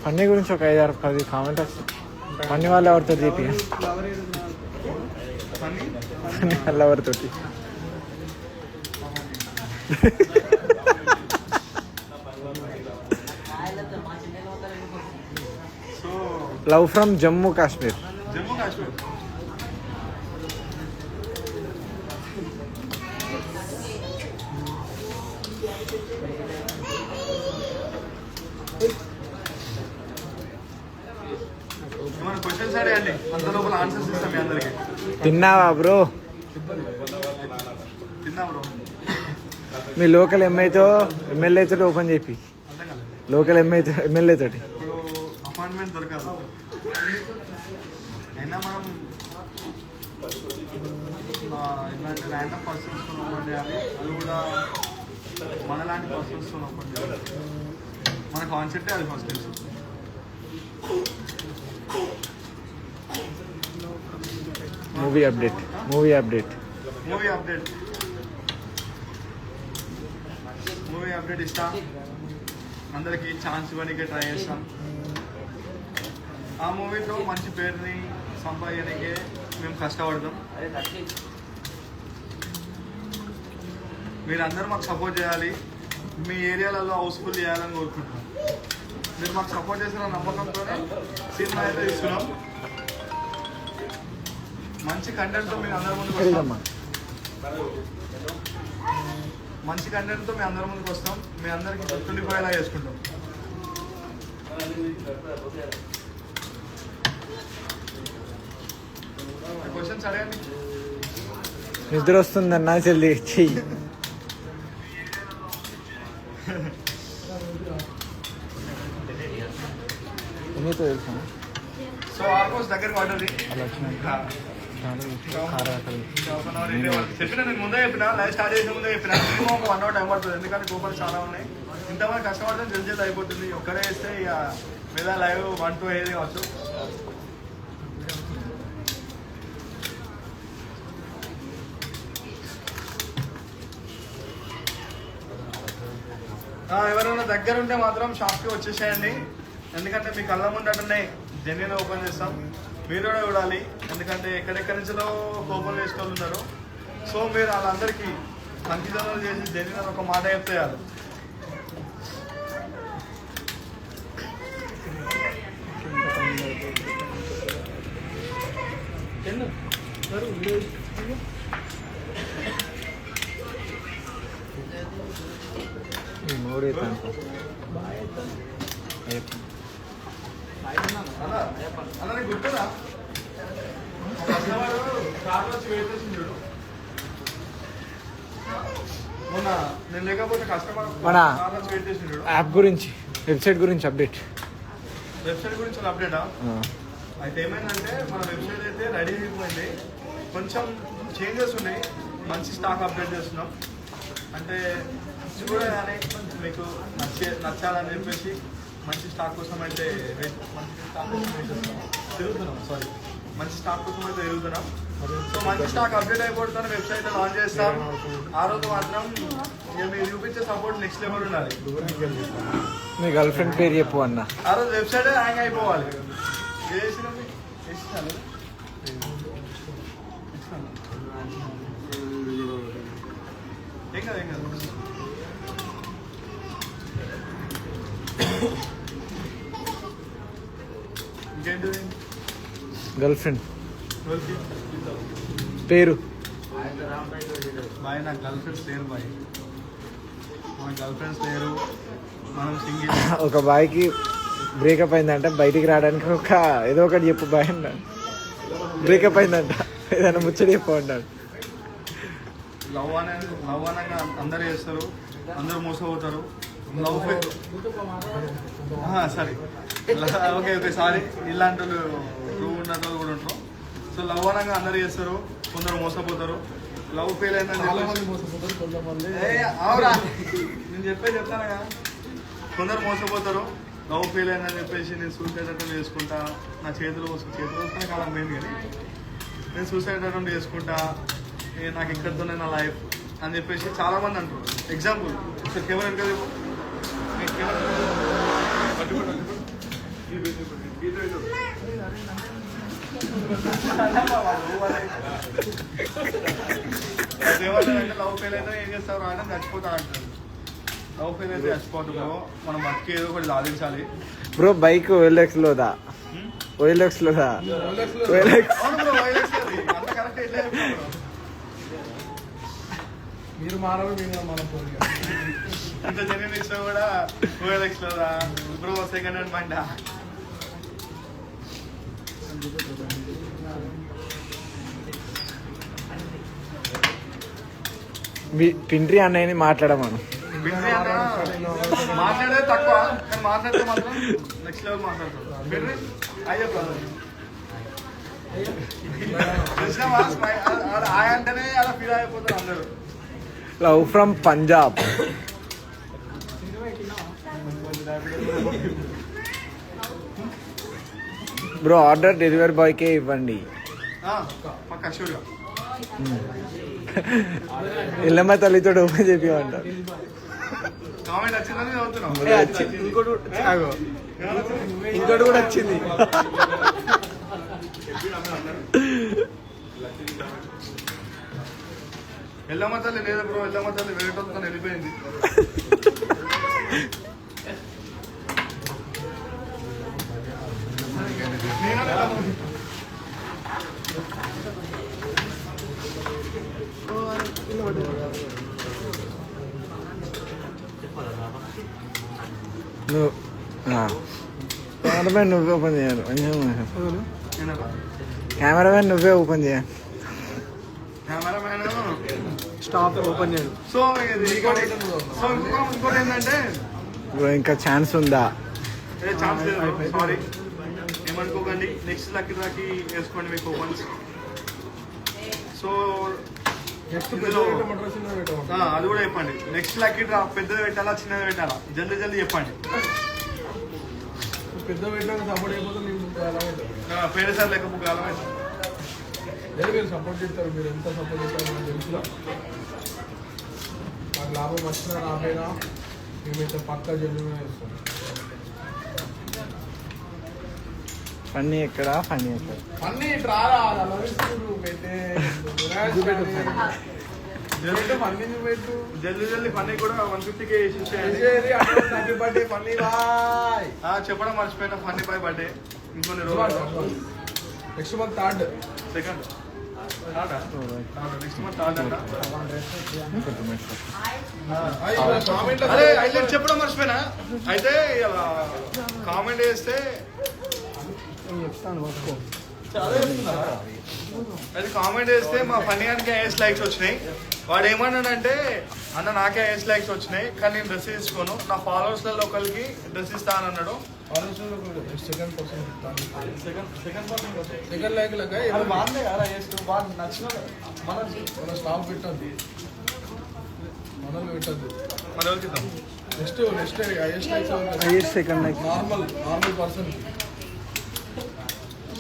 ఫన్నీ గురించి ఒక 5-10 కామెంట్ వస్తుంది. ఫన్నీ వాళ్ళు ఎవరితో చెప్పి ఫన్నీ ఫన్నీ వాళ్ళు ఎవరితో so love from Jammu Kashmir. Jammu Kashmir ఏమైనా క్వశ్చన్స్ అడగండి, అంత లోపల ఆన్సర్స్ ఇస్తాం మీ అందరికి. తిన్నావా బ్రో? తిన్నా బ్రో. మీ లోకల్ ఎమ్మెల్యే తోటి ఓపెన్ చెప్పి, అర్థం కాలేదు. లోకల్ ఎమ్మెల్యే తోటి. ఇప్పుడు అపాయింట్మెంట్ దొరకదు. అయినా మనం ఇలాంటి ర్యాండమ్ పర్సన్స్తో ఓపెన్ చేయాలి. అది కూడా మనలాంటి పర్సన్స్తో ఓపెన్ చేయాలి. మన కాన్సెప్టే అది ఫస్ట్ తెలుసు. మూవీ అప్డేట్ మూవీ అప్డేట్ ఇస్తా. అందరికి ఛాన్స్ ఇవ్వడానికి ట్రై చేస్తాం. ఆ మూవీతో మంచి పేరుని సంపాదించడానికే మేము కష్టపడతాం. మీరందరూ మాకు సపోర్ట్ చేయాలి. మీ ఏరియాలలో హౌస్ఫుల్ చేయాలని కోరుకుంటున్నాం. మీరు మాకు సపోర్ట్ చేసిన నమ్మకంతోనే సినిమా అయితే ఇస్తున్నాం. మంచి కంటెంట్తో మీ అందరి ముందుకు వస్తాం. మంచి కంటెంట్తో మీ అందరి ముందుకు వస్తాం. మీ అందరికి గుర్తుండిపోయేలా చేసుకుంటాం. క్వశ్చన్స్ అడగండి. నిద్ర వస్తుందన్నా జల్దీ చెయ్యి. ఎన్నీతో తెలుసా? సో ఆల్మోస్ట్ దగ్గరికి ఆర్డర్ అలా వచ్చినాక చెప్పిన నేను ముందే చెప్పిన, లైవ్ స్టార్ట్ చేసిన ముందే చెప్పిన. మినిమం ఒక 1 hour టైం పడుతుంది. ఎందుకంటే కూపన్స్ చాలా ఉన్నాయి. ఇంతమంది కష్టపడితే జల్దీ అయిపోతుంది. ఒక్కడే వేస్తే ఇక మీద లైవ్ 1-2 అయ్యేది కావచ్చు. ఎవరైనా దగ్గర ఉంటే మాత్రం షాప్కి వచ్చేసేయండి. ఎందుకంటే మీ కళ్ళ ముందటనే జెన్యున్ ఓపెన్ చేస్తాం. మీరు కూడా చూడాలి. ఎందుకంటే ఎక్కడెక్కడి నుంచో ఓపెన్ చేసుకోవాలి ఉన్నారు. సో మీరు వాళ్ళందరికీ అంకితనాలు చేసి జెన్యున్ ఒక మాట చెప్తే చాలు. ఎవరు చెప్తాను అలా నీకు గుర్తుందా కార్లో వచ్చి వెయిట్ చేసింది చూడు మొన్న నేను లేకపోతే కస్టమర్ మన కార్లో వచ్చి వెయిట్ చేసింది చూడు యాప్ గురించి వెబ్సైట్ గురించి అప్డేట్. వెబ్సైట్ గురించి అప్డేటా అయితే ఏమైందంటే మన వెబ్సైట్ అయితే రెడీ అయిపోయింది, కొంచెం చేంజెస్ ఉన్నాయి, మంచి స్టాక్ అప్డేట్ చేస్తున్నాం. అంటే చూడగానే మీకు నచ్చాలని చెప్పేసి మంచి స్టాక్ కోసం అయితే మంచి స్టాక్ కోసం అయితే తిరుగుతున్నాం. సో మంచి స్టాక్ అప్డేట్ అయిపోతుందని వెబ్సైట్ లాంచ్ చేస్తాం. ఆ రోజు మాత్రం ఇక మీరు చూపించే సపోర్ట్ నెక్స్ట్ లెవెల్ ఉండాలి. మీ గర్ల్ ఫ్రెండ్ పేరు చెప్పు అన్న. ఆ రోజు వెబ్సైట్ హ్యాంగ్ అయిపోవాలి. ఏం కదా ఇంకేంటిది గర్ల్ ఫ్రెండ్ పేరు బాయ్. నా గర్ల్ ఫ్రెండ్స్ లేరు బాయ్, మా గర్ల్ ఫ్రెండ్స్ లేరు, మనం సింగిల్. ఒక బాయ్కి బ్రేకప్ అయిందంట, బయటికి రావడానికి ఏదో ఒకటి చెప్పు బాయ్ అన్నాడు. బ్రేకప్ అయిందంట, ఏదైనా ముచ్చడి చెప్పు అన్నాడు. లవ్ అనగా అందరు చేస్తారు, అందరూ మోసపోతారు. లవ్ సరే ఓకే సారీ, ఇలాంటి వాళ్ళు ట్రూ ఉన్న వాళ్ళు కూడా ఉంటారు. సో లవ్ అనగా అందరు చేస్తారు, కొందరు మోసపోతారు. లవ్ ఫెయిల్ అయిందని అవురా నేను చెప్తాను కదా, కొందరు మోసపోతారు. లవ్ ఫెయిల్ అయిందని చెప్పేసి నేను సూసైడ్ అటెంప్ట్ చేసుకుంటా, నా చేతులు వస్తానే కాలం పోయింది కానీ నేను సూసైడ్ అటెంప్ట్ చేసుకుంటా, నాకు ఇక్కడితోనే నా లైఫ్ అని చెప్పేసి చాలా మంది అంటారు. ఎగ్జాంపుల్ కెమెరా ఎంత ఏమంటారంటే లవ్ ఫెయిల్ అయితే ఏం చేస్తారు అంటే చచ్చిపోతా అంటారు. లవ్ ఫెయిల్ అయితే చచ్చిపోతాం బ్రో, మనం బతికి ఏదో ఒకటి సాధించాలి బ్రో. బైక్ OLX లోదా? OLX లోదా? OLX అంత కరెక్ట్ ఎట్లా మీరు మానవు మేము మన ఇంత జెన్యున్ కూడా OLX లోదా బ్రో? సెకండ్ హ్యాండ్ బండా మీ పింట్రీ అన్నయ్యని మాట్లాడమను. మాట్లాడేది తక్కువ కానీ మాట్లాడితే మాత్రం నెక్స్ట్ లెవెల్ మాట్లాడతాడు. అంటేనే అలా ఫీల్ అయిపోతారు అందరూ. Love from Punjab. Bro order delivery బాయ్కే ఇవ్వండి. పక్క షూర్గా ఇల్లమ్మ తల్లితో ఓపెన్ చేపిమంట. కామెంట్ వచ్చిందని చదువుతున్నాం. ఇంకోటి కూడా వచ్చింది. ఎల్లమ్మ తల్లి లేదు బ్రో, ఎల్లమ్మ తల్లి వేరేటోతో వెళ్ళిపోయింది. నువ్వు కెమెరామెన్ నువ్వే ఓపెన్ చేయాలి. కెమెరామెన్ నువ్వే ఓపెన్ చేయాలి. కెమెరామ్యాన్ స్టాప్ ఓపెన్ చేయడు. సో ఇంకోటి ఏంటంటే ఇంకా ఛాన్స్ ఉందా? ఛాన్స్ లేదు, సారీ ఏమనుకోకండి. నెక్స్ట్ లక్కీ డ్రాకి వేసుకోండి మీ కూపన్స్. సో అది కూడా చెప్పండి. నెక్స్ట్ లక్కీ డ్రా పెద్దది పెట్టాలా చిన్నది పెట్టాలా జల్దీ జల్దీ చెప్పండి. పెద్ద పెట్టడానికి సపోర్ట్ అయిపోతే పేరు సార్ లెక్క బుక్ కాలం మీరు సపోర్ట్ చేస్తారు. మీరు ఎంత సపోర్ట్ చేస్తారు నాకు తెలుసులా. నాకు లాభం వచ్చినా రాబోయినా మేమైతే పక్కా జల్లుగా చేస్తాం. ఫన్నీ ఎక్కడ? ఫన్నీ ఎక్కడ? అన్ని రారా పెట్టే ఫన్నీ పెట్టు. జల్దీ జల్దీ ఫన్నీ కూడా 150K happy birthday funny bye చెప్పడం మర్చిపోయిన. ఫన్నీ బాయ్ బర్త్డే ఇంకొన్ని రోజులు, next month 3rd second next month Tata comment అదే అయితే చెప్పడం మర్చిపోయినా. అయితే ఇలా కామెంట్ చేస్తే అది కామెంట్ చేస్తే మా ఫన్నీగానికి ఐఎస్ లైక్స్ వచ్చినాయి. వాడు ఏమన్నాడంటే అన్న నాకే ఐఎస్ లైక్స్ వచ్చినాయి కానీ నేను డ్రెస్ తీసుకోను, నా ఫాలోవర్స్లలో ఒకరికి డ్రెస్ ఇస్తాను అన్నాడు. సెకండ్ లైక్ బాగుంది కదా బాగా నచ్చిన మన స్టాప్ పెట్టద్దు, మనల్ని పెట్టద్దు. మన ఎవరికి ఇద్దాం? Next highest second like normal person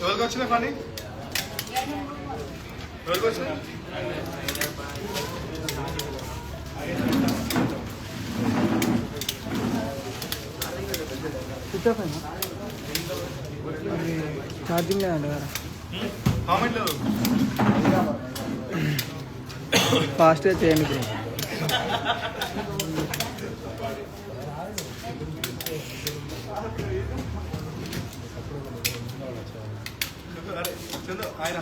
ఎవరికి వచ్చినా కానీ ఎవరికి వచ్చినా ఛార్జింగ్ లేదండి కదా కామెంట్ లేదు. ఫాస్ట్గా చేయండి బ్రో. అరే చంద్ర ఆయన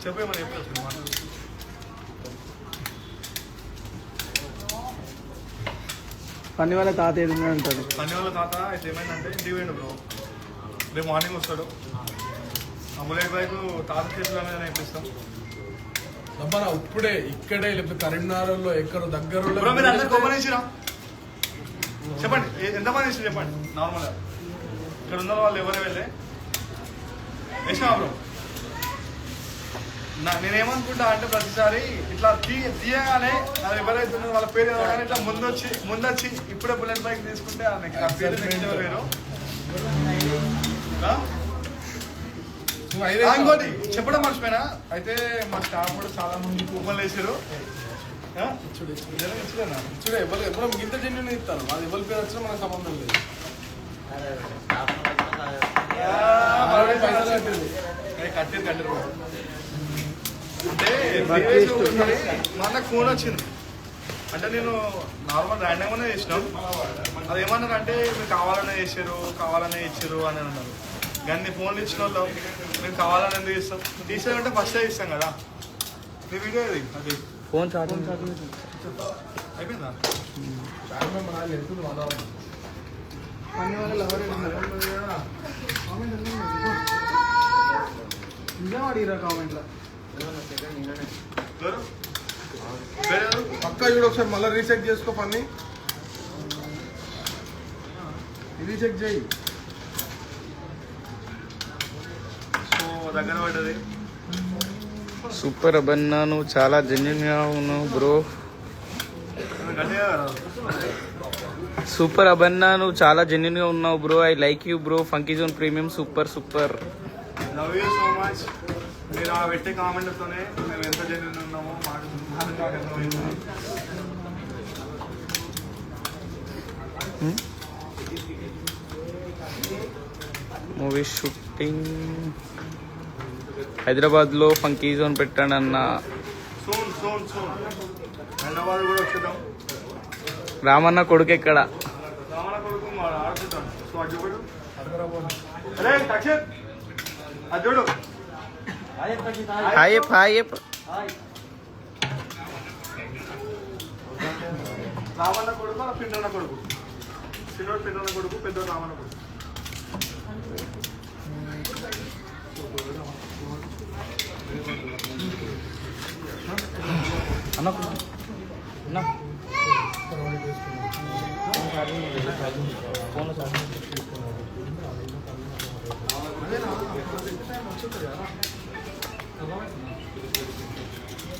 చెప్పేమని చెప్పచ్చు మాట్లాడు. పని వాళ్ళ తాత ఏదైనా ఉంటుంది. పని వాళ్ళ తాత అయితే ఏమైందంటే ఇంటికి పోయిండు బ్రో. రేపు మార్నింగ్ వస్తాడు. ఆ బుల్లెట్ బైక్ తాత చేతుల మీద నేర్పిస్తాం. డబ్బా ఇప్పుడే ఇక్కడే లేకపోతే కరీంనగర్లో ఎక్కడ దగ్గర బ్రో మీరు అందరికి ఓపెన్ వేసిరా చెప్పండి, ఎంతమంది వేసి చెప్పండి. నార్మల్గా ఇక్కడ ఉన్న వాళ్ళు ఎవరు వెళ్ళే వేసినా బ్రో. నేనేమనుకుంటా అంటే ప్రతిసారి ఇట్లా తీయగానే అది ఎవరైతే ఉన్నారో వాళ్ళ పేరు కానీ ఇట్లా ముందొచ్చి ఇప్పుడే బుల్లెట్ బైక్ తీసుకుంటే ఆ పేరు నెక్స్ట్ ఎవరు వేరు. ఇంకోటి చెప్పడం మర్చిపోయినా, అయితే మా స్టాఫ్ కూడా చాలా మంది కూపన్లు వేసారు. చూడే ఎవరు ఇంత జెన్యున్ ఇస్తాను, అది ఎవరి పేరు వచ్చినా మనకు సంబంధం లేదు. కట్టిరు అంటే మనకు ఫోన్ వచ్చింది. అంటే నేను నార్మల్ ర్యాండమ్గానే చేసినాం. అది ఏమన్నారు అంటే మీరు కావాలనే ఇచ్చారు అని అన్నారు. కానీ ఫోన్లు ఇచ్చిన వాళ్ళు మేము కావాలని ఎందుకు ఇస్తాం? తీసామంటే ఫస్ట్ ఇస్తాం కదా. మీ వీడియో అది అది ఫోన్ ఛార్జింగ్ అయిపోయిందా? పక్కా చూడు ఒకసారి మళ్ళీ రీచెక్ చేసుకో. పని రీచెక్ చేయి. సో దగ్గర పడ్డది. సూపర్ అబన్నా, నువ్వు చాలా జెన్యున్ గా ఉన్నావు బ్రో. సూపర్ అబన్నా, నువ్వు చాలా జెన్యున్ గా ఉన్నావు bro. I like you bro. Funky zone premium super. Love you so much. మీరు ఆ పెట్టే కామెంట్తోనే మేము ఎంత జెన్యూన్ ఉన్నామో మాకు అర్థమైంది. మూవీ షూటింగ్ హైదరాబాద్ లో ఫంకీ జోన్ పెట్టాడన్న. సోన్ హైదరాబాద్ కూడా వచ్చేద్దాం. రామన్న కొడుకు ఎక్కడ? రామణ కొడుకు ఆడుతుంటాం. సో అది చూడు. అరే తక్షణ్ అది చూడు. హాయ్ రామన్న కొడుకు పిండన్న కొడుకు. చిన్నోడు పిండన్న కొడుకు, పెద్దోడు రామన్న కొడుకు.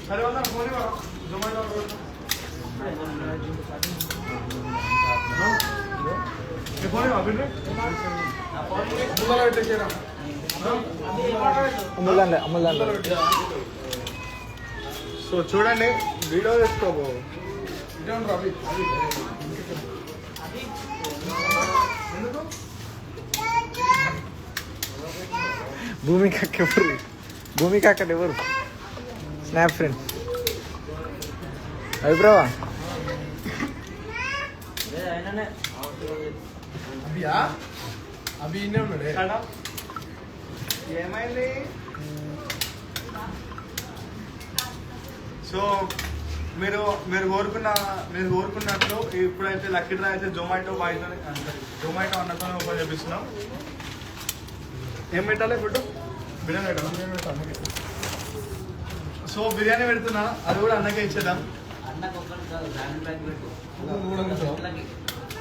సరే వద్దాం ఫోన్ ఇవ్వరా జొమాటో ఫోన్ ఇవ్వ బిడ్డ పెట్టేసారా? సో చూడండి వీడియో తీసుకోబో. భూమిక అక్కడ ఎవరు? Snap friend అభిప్రావా? అభి ఇన్నే ఉన్నాడే. ఏమైంది? సో మీరు మీరు కోరుకున్నట్లు ఇప్పుడైతే లక్కీ డ్రా అయితే జొమాటో అన్నతోనే ఓపెన్ చేపిస్తున్నాం. ఏం పెట్టాలి ఫుడ్? బిర్యానీ పెట్టాలి. సో బిర్యానీ పెడుతున్నా, అది కూడా అన్నకే ఇచ్చేద్దాం.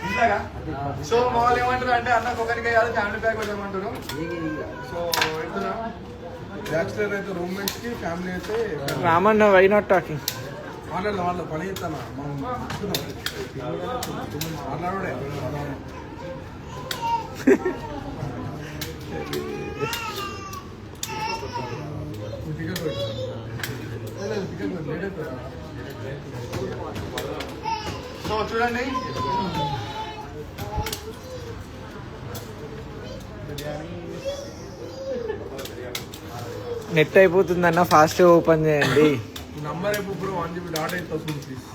ఇంట్లాగా సో మా వాళ్ళు ఏమంటారు అంటే అన్నకు ఒకరికే కాదు ఫ్యామిలీ ప్యాక్ పెట్టమంటారు. సో పెడుతున్నా. బ్యాచులర్ అయితే రూమ్మేట్స్ కి, ఫ్యామిలీ అయితే రామన్న వై నాట్ టాకింగ్? వాళ్ళ పని చేస్తాను మాట్లాడే సో చూడండి నెట్ అయిపోతుందన్న, ఫాస్ట్ ఓపెన్ చేయండి. నంబర్ ఇప్పుడు 1 GB డాటా అయితే వస్తుంది ప్లీజ్.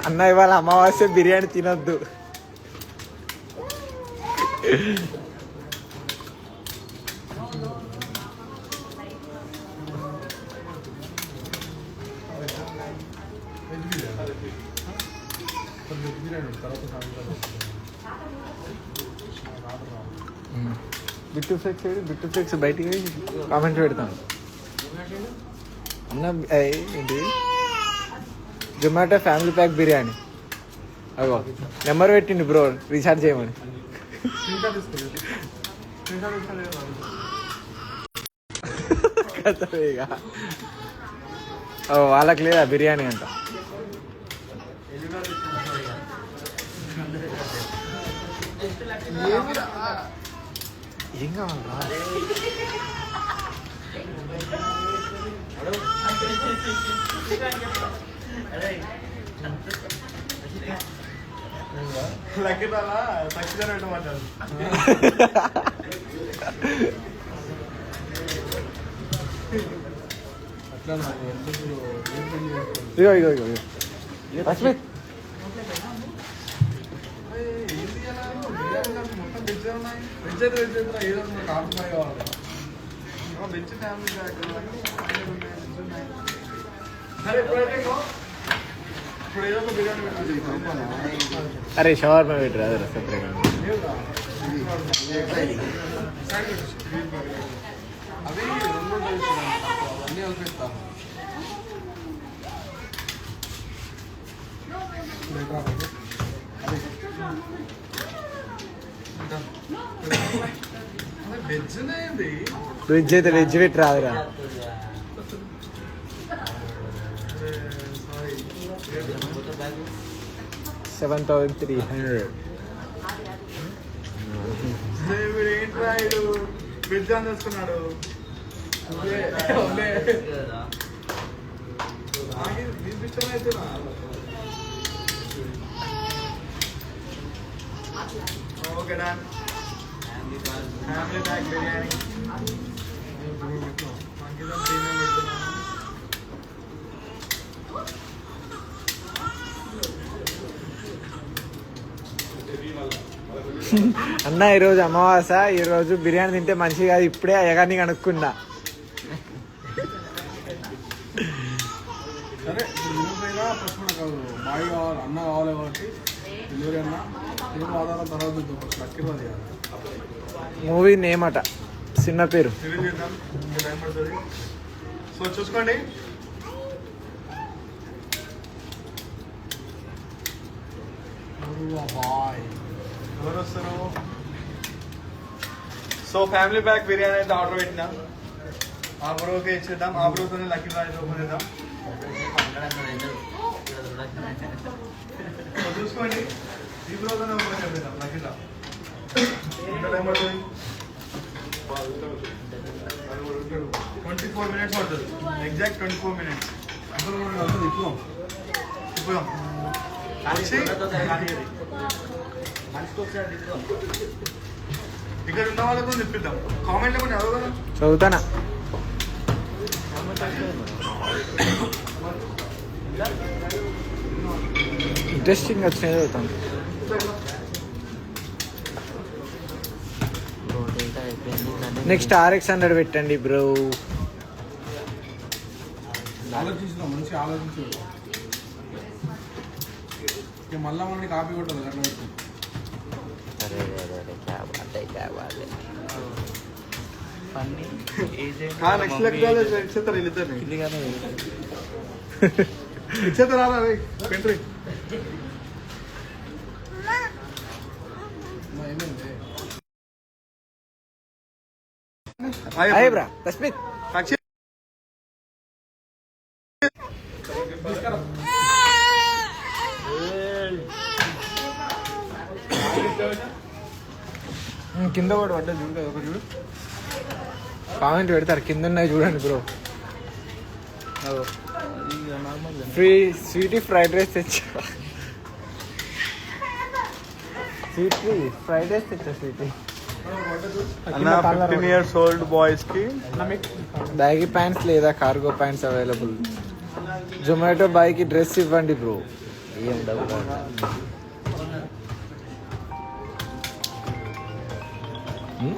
అన్న ఇవాళ అమావాస్య బిర్యానీ తినొద్దు. బిట్టు ఫ్లెక్స్ బయటికి కామెంట్ పెడతాను. అన్న ఏంటి జొమాటో ఫ్యామిలీ ప్యాక్ బిర్యానీ అగో నెంబర్ పెట్టింది బ్రో రీఛార్జ్ చేయమని. ఇక వాళ్ళకి లేదా బిర్యానీ అంట. ఏం కావాలి? లక్కీ డ్రాలా సక్సెస్ పెట్టమంటారు. ఇగో ఇగో ఇగో లక్ష్మి అరే షవర్ में बैठ रहा है सपरेट అవి అన్నీ కలిపిస్తాను. వెజ్నేది వెజ్ అయితే వెజ్ పెట్టి రాదురా. 7,300. ఏంట్రా ఇడు వెజ్ అని వస్తున్నాడు. మీకు ఇష్టమైతే okay done. Family pack biryani అన్న ఈరోజు అమావాస, ఈరోజు బిర్యానీ తింటే మంచిది కాదు. ఇప్పుడే అయ్యగారిని కనుక్కున్నా. సరే వినపోయినా ప్రశ్న కాదు, బాయ్ కావాలి, అన్న కావాలి కాబట్టి డెలివరీ అన్న నేను ఆధారం తర్వాత లక్కీ రాదు. మూవీ నేమ్ అట, సినిమా పేరు. రివ్యూ చేద్దాం, ఇంకా టైం పడుతుంది. సో చూసుకోండి. బాయ్ ఎవరు వస్తారు? సో ఫ్యామిలీ ప్యాక్ బిర్యానీ అయితే ఆర్డర్ పెట్టినా, ఆ బ్రోకే ఇచ్చేద్దాం. ఆ బ్రోతోనే లక్కీ డ్రా అయితే ఓపెన్ చేద్దాం. సో చూసుకోండి, ఈ బ్రోతోనే ఓపెన్ చేద్దాం లక్కీ డ్రా. ఎంత టైం పడుతుంది? 24 minutes పడుతుంది. Exact 24 minutes. అసలు మనం ఇప్పుడు ఇప్పుడు వచ్చి ఇక్కడ ఉన్న వాళ్ళకు తిప్పిద్దాం. కామెంట్ ఏమన్నా చదవగలరా? చదువుతానా? ఇంట్రెస్టింగ్ వచ్చినాయి చదువుతాను. నెక్స్ట్ RX100 పెట్టండి బ్రో. ఆలోచించిన మంచి ఆలోచించు. మళ్ళా మనకి కాపీ కొట్టదు అట్లా పెట్టి. నెక్స్ట్ లెక్క ఇచ్చేస్తారు వీళ్ళిద్దరిని ఇచ్చేస్తారా పెంట్రీ హాయ్ బ్రా రస్మిత్. కింద కూడా పడ్డా చూడు, ఒక చూడు కామెంట్ పెడతారు కింద ఉన్నాయి చూడండి bro. Free sweety fried rice తెచ్చా. స్వీటీ ఫ్రైడ్ రైస్ తెచ్చా. స్వీటీ 15 years old బాయ్స్ కి బ్యాగీ ప్యాంట్స్ లేదా కార్గో ప్యాంట్స్ అవైలబుల్. జొమాటో బాయ్కి డ్రెస్ ఇవ్వండి బ్రో.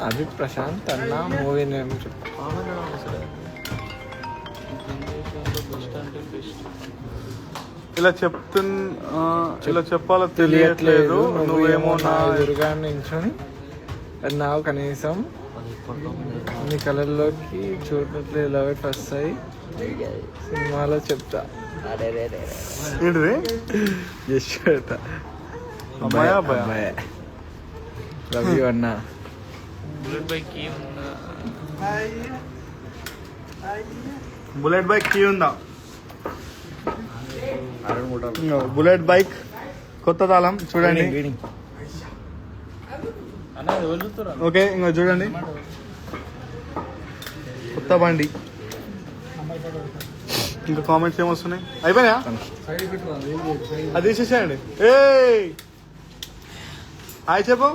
అభి ప్రశాంత్ అన్న మూవీ నేమ్ ఇలా చెప్పాలో తెలియట్లేదు. నువ్వేమో నా ఎదురుగా నించొని అన్నావు కనీసం అన్ని కలర్లోకి చూడట్లేదు. లవ్ ఎట్ ఫస్ట్ సైట్ సినిమాలో చెప్తా. ఏంటిది జస్ట్ అమ్మాయా లవ్ యూ అన్నా. బుల్లెట్ బైక్ కీ ఉందా? బుల్లెట్ బైక్ కొత్త తాళం చూడండి. ఓకే ఇంకా చూడండి కొత్త బండి. ఇంకా కామెంట్స్ ఏమొస్తున్నాయి? అయిపోయా అది తీసేసేయండి. ఏ హాయ్ చెప్పు.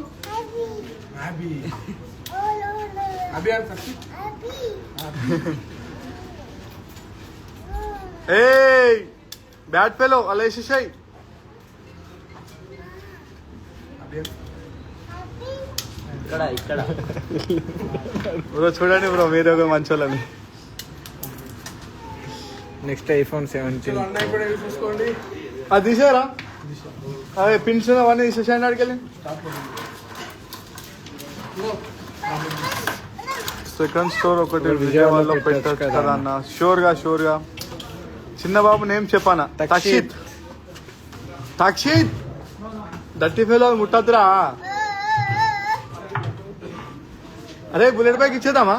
ఏ బ్యాట్ పేలో అలా వేసేసాయి బ్రో. చూడండి బ్రో మీరు ఒక మంచి వాళ్ళని. నెక్స్ట్ ఐఫోన్ 17 చూసుకోండి. అది తీసారా? అదే పిన్స్ అవన్నీ తీసేసాయండి అడికెళ్ళి. సెకండ్ స్టోర్ ఒకటి విజయవాడలో పెట్టచ్చు కదా అన్న. షూర్గా చిన్న బాబు నేమ్ చెప్పానా? తక్షిత్. దట్టి ఫెలో ముట్టద్దురా. అరే బుల్లెట్ బైక్ ఇచ్చేద్దామా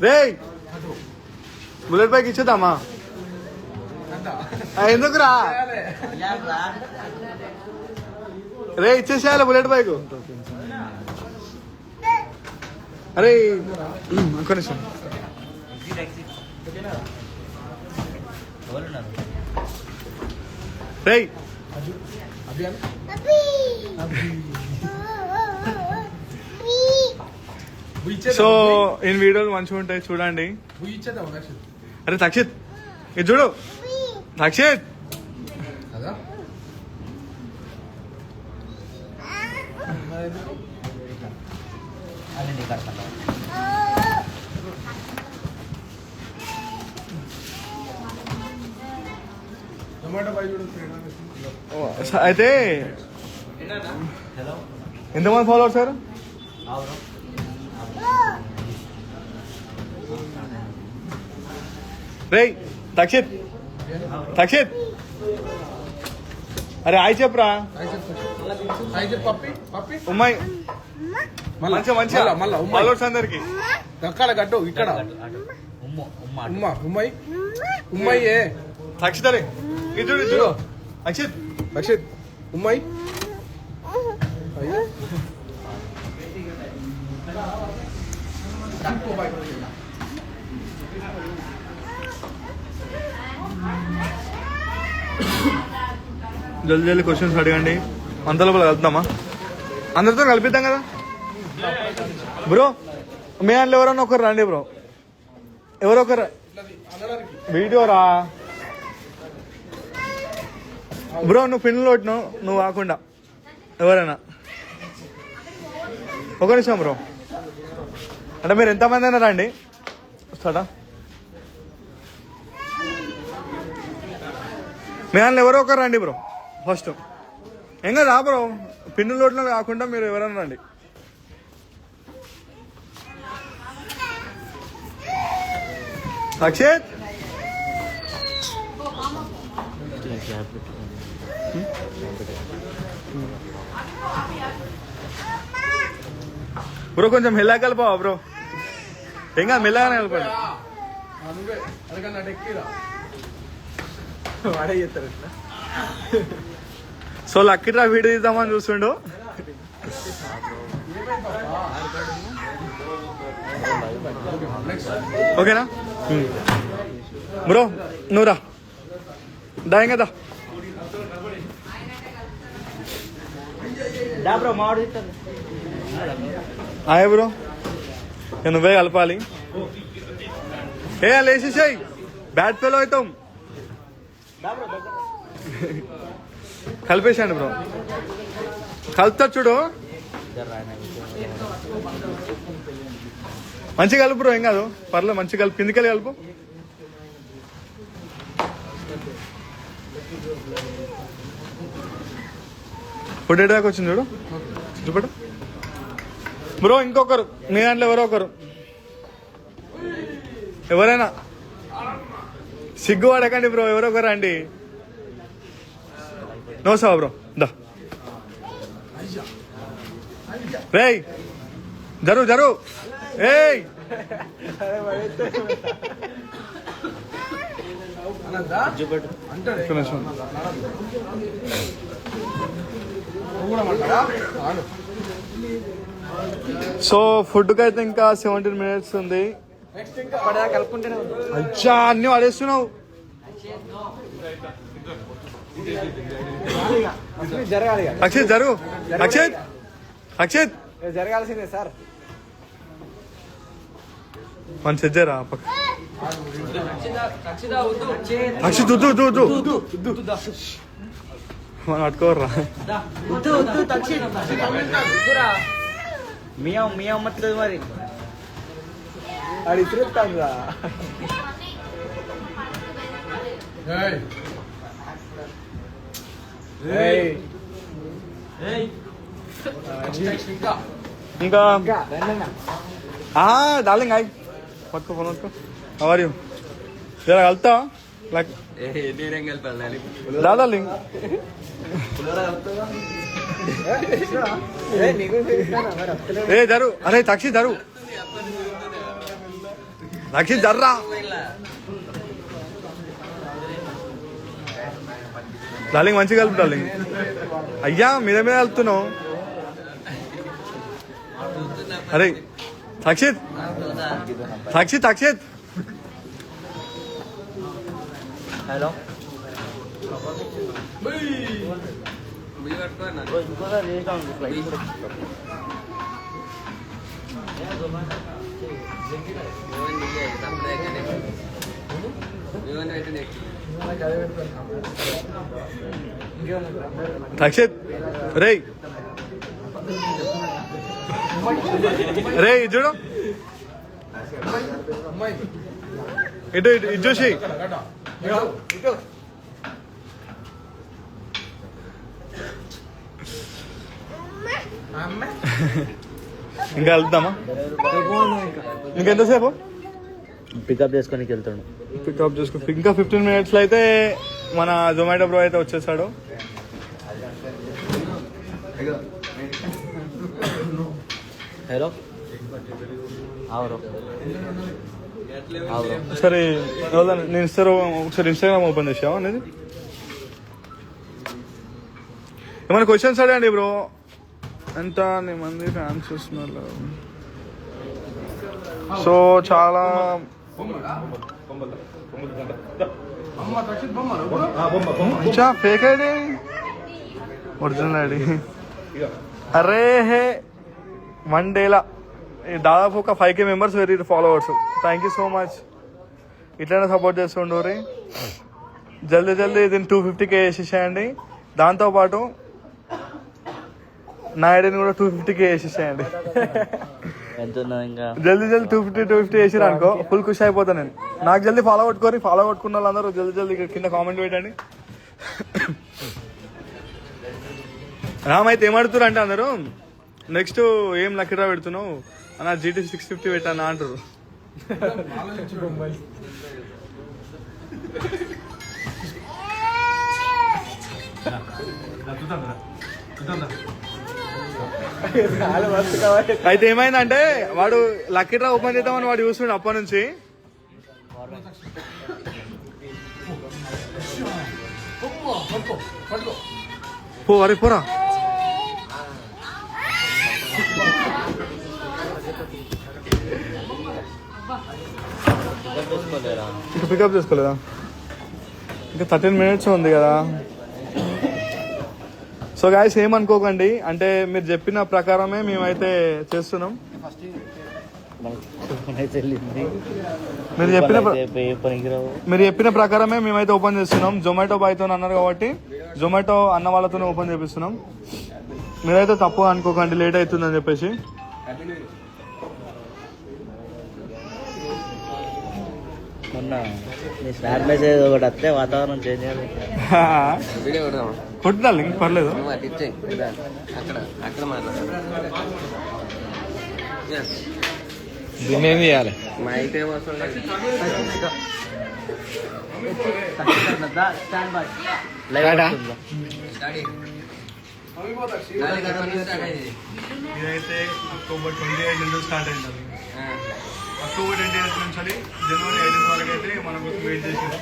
రే? బుల్లెట్ బైక్ ఇచ్చేద్దామా? ఎందుకురా రే? ఇచ్చేసేయాలి బుల్లెట్ బైక్. అరే ఒక్క నిమిషం. రే సో ఇన్ వీడియోలు మంచిగా ఉంటాయి చూడండి. అరే తక్షిత్ ఇది చూడు. తక్షిత్ అయితే ఎంతమంది ఫాలోవర్స్ సార్? రే తక్షిత్ అరే హాయ్ చెప్పురా. ఉమ్మాయి మంచిగా ఫాలోవర్స్ అందరికి అక్కడ గడ్డు ఇక్కడ ఉమ్మయ్యే తక్షిత్. అరే ఇది చూడు రక్షిత్ ఉమ్మయ్. జల్దీ క్వశ్చన్స్ అడగండి. అంత లోపల కలుపుతామా? అందరితో కలిపిద్దాం కదా బ్రో. మీ దాంట్లో ఎవరన్నా ఒకరు రండి బ్రో. ఎవరో ఒకరు వీడియో రా బ్రో. నువ్వు పిన్నులు కొట్టినావు, నువ్వు కాకుండా ఎవరైనా ఒక నిమిషం బ్రో, అంటే మీరు ఎంతమంది అయినా రండి, వస్తాడా? మీ దాంట్లో ఎవరో ఒకరు రండి బ్రో ఫస్ట్. ఏం కదా బ్రో, పిన్ను లోట్లో కాకుండా మీరు ఎవరైనా రండి. అక్షిత్ బ్రో కొంచెం మెల్లగా కలిపావా బ్రో? ఏం కాదు, మెల్లగానే కలపండి. నువ్వే అదికన్నా ఎక్కిరా. వాడే చేస్తారు ఇట్లా. సో లక్కీ డ్రా వీడియో తీద్దామని చూస్తుండు. ఓకేనా బ్రో, నువ్వురా దాయం కదా. హాయ్ బ్రో, నువ్వే కలపాలి. ఏ లేచేసాయి, బ్యాడ్ ఫెలో అవుతాం. కలిపేసాండి బ్రో, కలుపుతా చూడు. మంచిగా కలుపు బ్రో, ఏం కాదు పర్లేదు, మంచిగా కలుపు. కిందికెళ్ళి కలుపు. ఫుడ్ ఎడ్ దాకా వచ్చింది చూడు, చూపడు బ్రో. ఇంకొకరు మీ దాంట్లో ఎవరో ఒకరు, ఎవరైనా సిగ్గు పడకండి బ్రో, ఎవరో ఒకరు అండి. నో సా బ్రో, దా రేయ్, జరు ఏయ్ సో ఫుడ్కి అయితే ఇంకా 17 minutes ఉంది. అచ్చా అన్ని వాడేస్తున్నావు. అక్షిత్ జరుగు, అక్షిత్ జరగాల్సిందే సార్. మన సెజ్జరా పక్క. అక్షిత్ వద్దు మనం అట్టుకోర్రా. మియా అమ్మట్లేదు మరి. అది ఇసురుతాను రా. ఇంకా డార్లింగ్ అయి పట్టుకో, ఫోన్ పట్టుకో. అవర్ యూ జర కలుతా లైక్ డార్లింగ్. ఏ జరు, అరే తక్షి జరు, తక్షి జర్రా. డార్లింగ్ మంచిగా కలుపు డార్లింగ్. అయ్యా మీద కలుపుతున్నావు. అరే అక్షిత్ హలో అక్షిత్ రే చూడు, ఇటు చూసి ఇంకా వెళ్తామా? ఇంకెంతసేపు పికప్ చేసుకోనికి వెళ్తాడు. పికప్ చేసుకో. ఇంకా 15 minutes లో అయితే మన జొమాటో బ్రో అయితే వచ్చేసాడు. హలో సరే నేను ఇస్తారు. ఒకసారి ఇన్స్టాగ్రామ్ ఓపెన్ చేసావా అనేది ఏమైనా క్వశ్చన్స్ అడగండి బ్రో. ఎంత మంది ఫ్యాన్స్ చూస్తున్నారు. సో చాలా ఫేక్ ఐడి, ఒరిజినల్ ఐడి. అరే హే 1 day దాదాపు ఒక 5K members very followers. Thank you so much. ఇట్లనే సపోర్ట్ చేస్తుండ్రు. జల్దీ దీన్ని 250K వేసేసేయండి. దాంతోపాటు నా ఐడిని కూడా 250K వేసేసేయండి. ఎంత ఇంకా జల్దీ 250 వేసిరు అనుకో ఫుల్ ఖుషి అయిపోతా నేను. నాకు జల్దీ ఫాలో కొట్టుకున్న వాళ్ళందరూ జల్దీ కింద కామెంట్ పెట్టండి. రామ్ అయితే ఏమడుతురు అంటే అందరూ నెక్స్ట్ ఏం లక్కీరా పెడుతున్నావు అన్న GT 650 పెట్టానా అంటారు. అయితే ఏమైందంటే వాడు లక్కీ డ్రా ఓపెన్ చేద్దామని వాడు చూస్తుండే అప్పటి నుంచి. అరే పోరా ఇంకా పికప్ చేసుకోలేదా? ఇంకా 13 minutes ఉంది కదా. సో గాయస్ ఏమనుకోకండి, అంటే మీరు చెప్పిన ప్రకారమే మేమైతే చేస్తున్నాం. మీరు చెప్పిన ప్రకారమే మేమైతే ఓపెన్ చేస్తున్నాం. జొమాటో బాయ్తో అన్నారు కాబట్టి జొమాటో అన్న వాళ్ళతోనే ఓపెన్ చేపిస్తున్నాం. మీరైతే తప్పు అనుకోకండి లేట్ అవుతుందని చెప్పేసి. వాతావరణం చేంజ్ కొట్టుదా లింక్ పర్లేదు. దీన్ని ఏం చేయాలి? ఇదైతే October 28 నుంచి స్టార్ట్ అయింది. October 28 నుంచి January 18 వరకు అయితే మనం వెయిట్ చేసేది.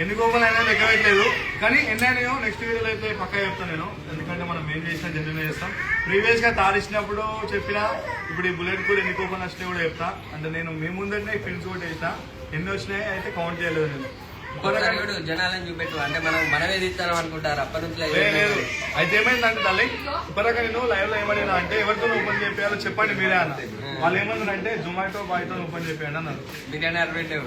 ఎన్ని కోపలు అయినా లెక్క పెట్టలేదు, కానీ ఎన్ని అయినాయో నెక్స్ట్ వీడియోలో అయితే పక్కా చెప్తాను నేను. ఎందుకంటే మనం ఏం చేసినా జెన్యున్ చేస్తాం. ప్రీవియస్ గా తారిచ్చినప్పుడు చెప్పినా ఇప్పుడు ఈ బుల్లెట్ కూడా ఎన్ని కోపలు వచ్చినాయి కూడా చెప్తా. అంటే నేను మీ ముందరనే ఫిల్మ్స్ కూడా చేసిన, ఎన్ని వచ్చినాయి అయితే కౌంట్ చేయలేదు నేను. జనాలను చూపెట్టు అంటే మనం మనమే తీస్తాం అనుకుంటారు అప్పటి నుంచి లేదు. అయితే ఏమైందంటే తల్లి ఇప్పటిదాకా నేను లైవ్ లో ఏమడినా అంటే ఎవరితో ఓపెన్ చేయాలో చెప్పండి మీరే అన్న. వాళ్ళు ఏమన్నారు అంటే జొమాటో బాయ్తో ఓపెన్ చేయండి అన్నారు. బిర్యానీ ఆర్డర్ పెట్టావు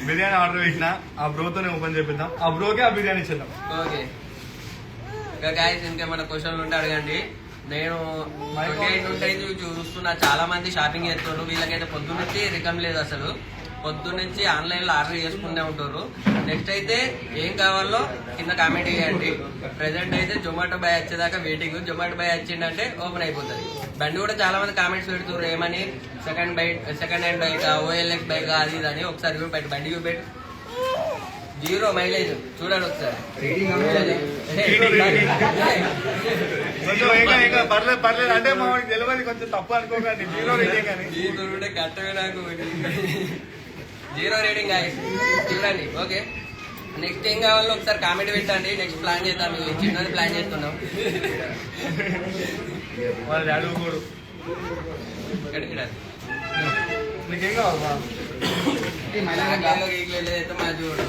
బిర్యానీ ఆర్డర్ పెట్టినా ఆ బ్రోతోనే ఓపెన్ చేపిద్దాం, ఆ బ్రోకే ఆ బిర్యానీ ఇచ్చేద్దాం. ఓకే గాయస్ ఇంకేమైనా క్వశ్చన్లు ఉంటే అడగండి. నేను 28 నుండి చూస్తున్నా చాలా మంది షాపింగ్ చేస్తున్నారు. వీళ్ళకైతే పొద్దున్నుంచి రికమ్ లేదు, అసలు పొద్దున్నుంచి ఆన్లైన్ లో ఆర్డర్ చేసుకుంటూ ఉంటారు. నెక్స్ట్ అయితే ఏం కావాలో కింద కామెంట్ చేయండి. ప్రెసెంట్ అయితే జొమాటో బాయ్ వచ్చేదాకా వెయిటింగ్. జొమాటో బాయ్ వచ్చిందంటే ఓపెన్ అయిపోతుంది. బండి కూడా చాలా మంది కామెంట్స్ పెడుతున్నారు ఏమని, second hand bike OLX bike అది ఇది అని. ఒకసారి చూపెట్టు, బండి చూపెట్టు. 0 మైలేజ్ చూడండి ఒకసారి. పర్లేదు అంటే మాకు తెలియదు, కొంచెం తప్పు అనుకోకండి. 0 రేటింగ్ అని కష్టమే నాకు. 0 రేటింగ్ చూడండి. ఓకే నెక్స్ట్ ఏం కావాలో ఒకసారి కామెంట్ పెట్టండి. నెక్స్ట్ ప్లాన్ చేద్దాం, చిన్నది ప్లాన్ చేస్తున్నాం. వాళ్ళ డాడీ ఊరు నీకేం కావాలి అయితే మా చూడు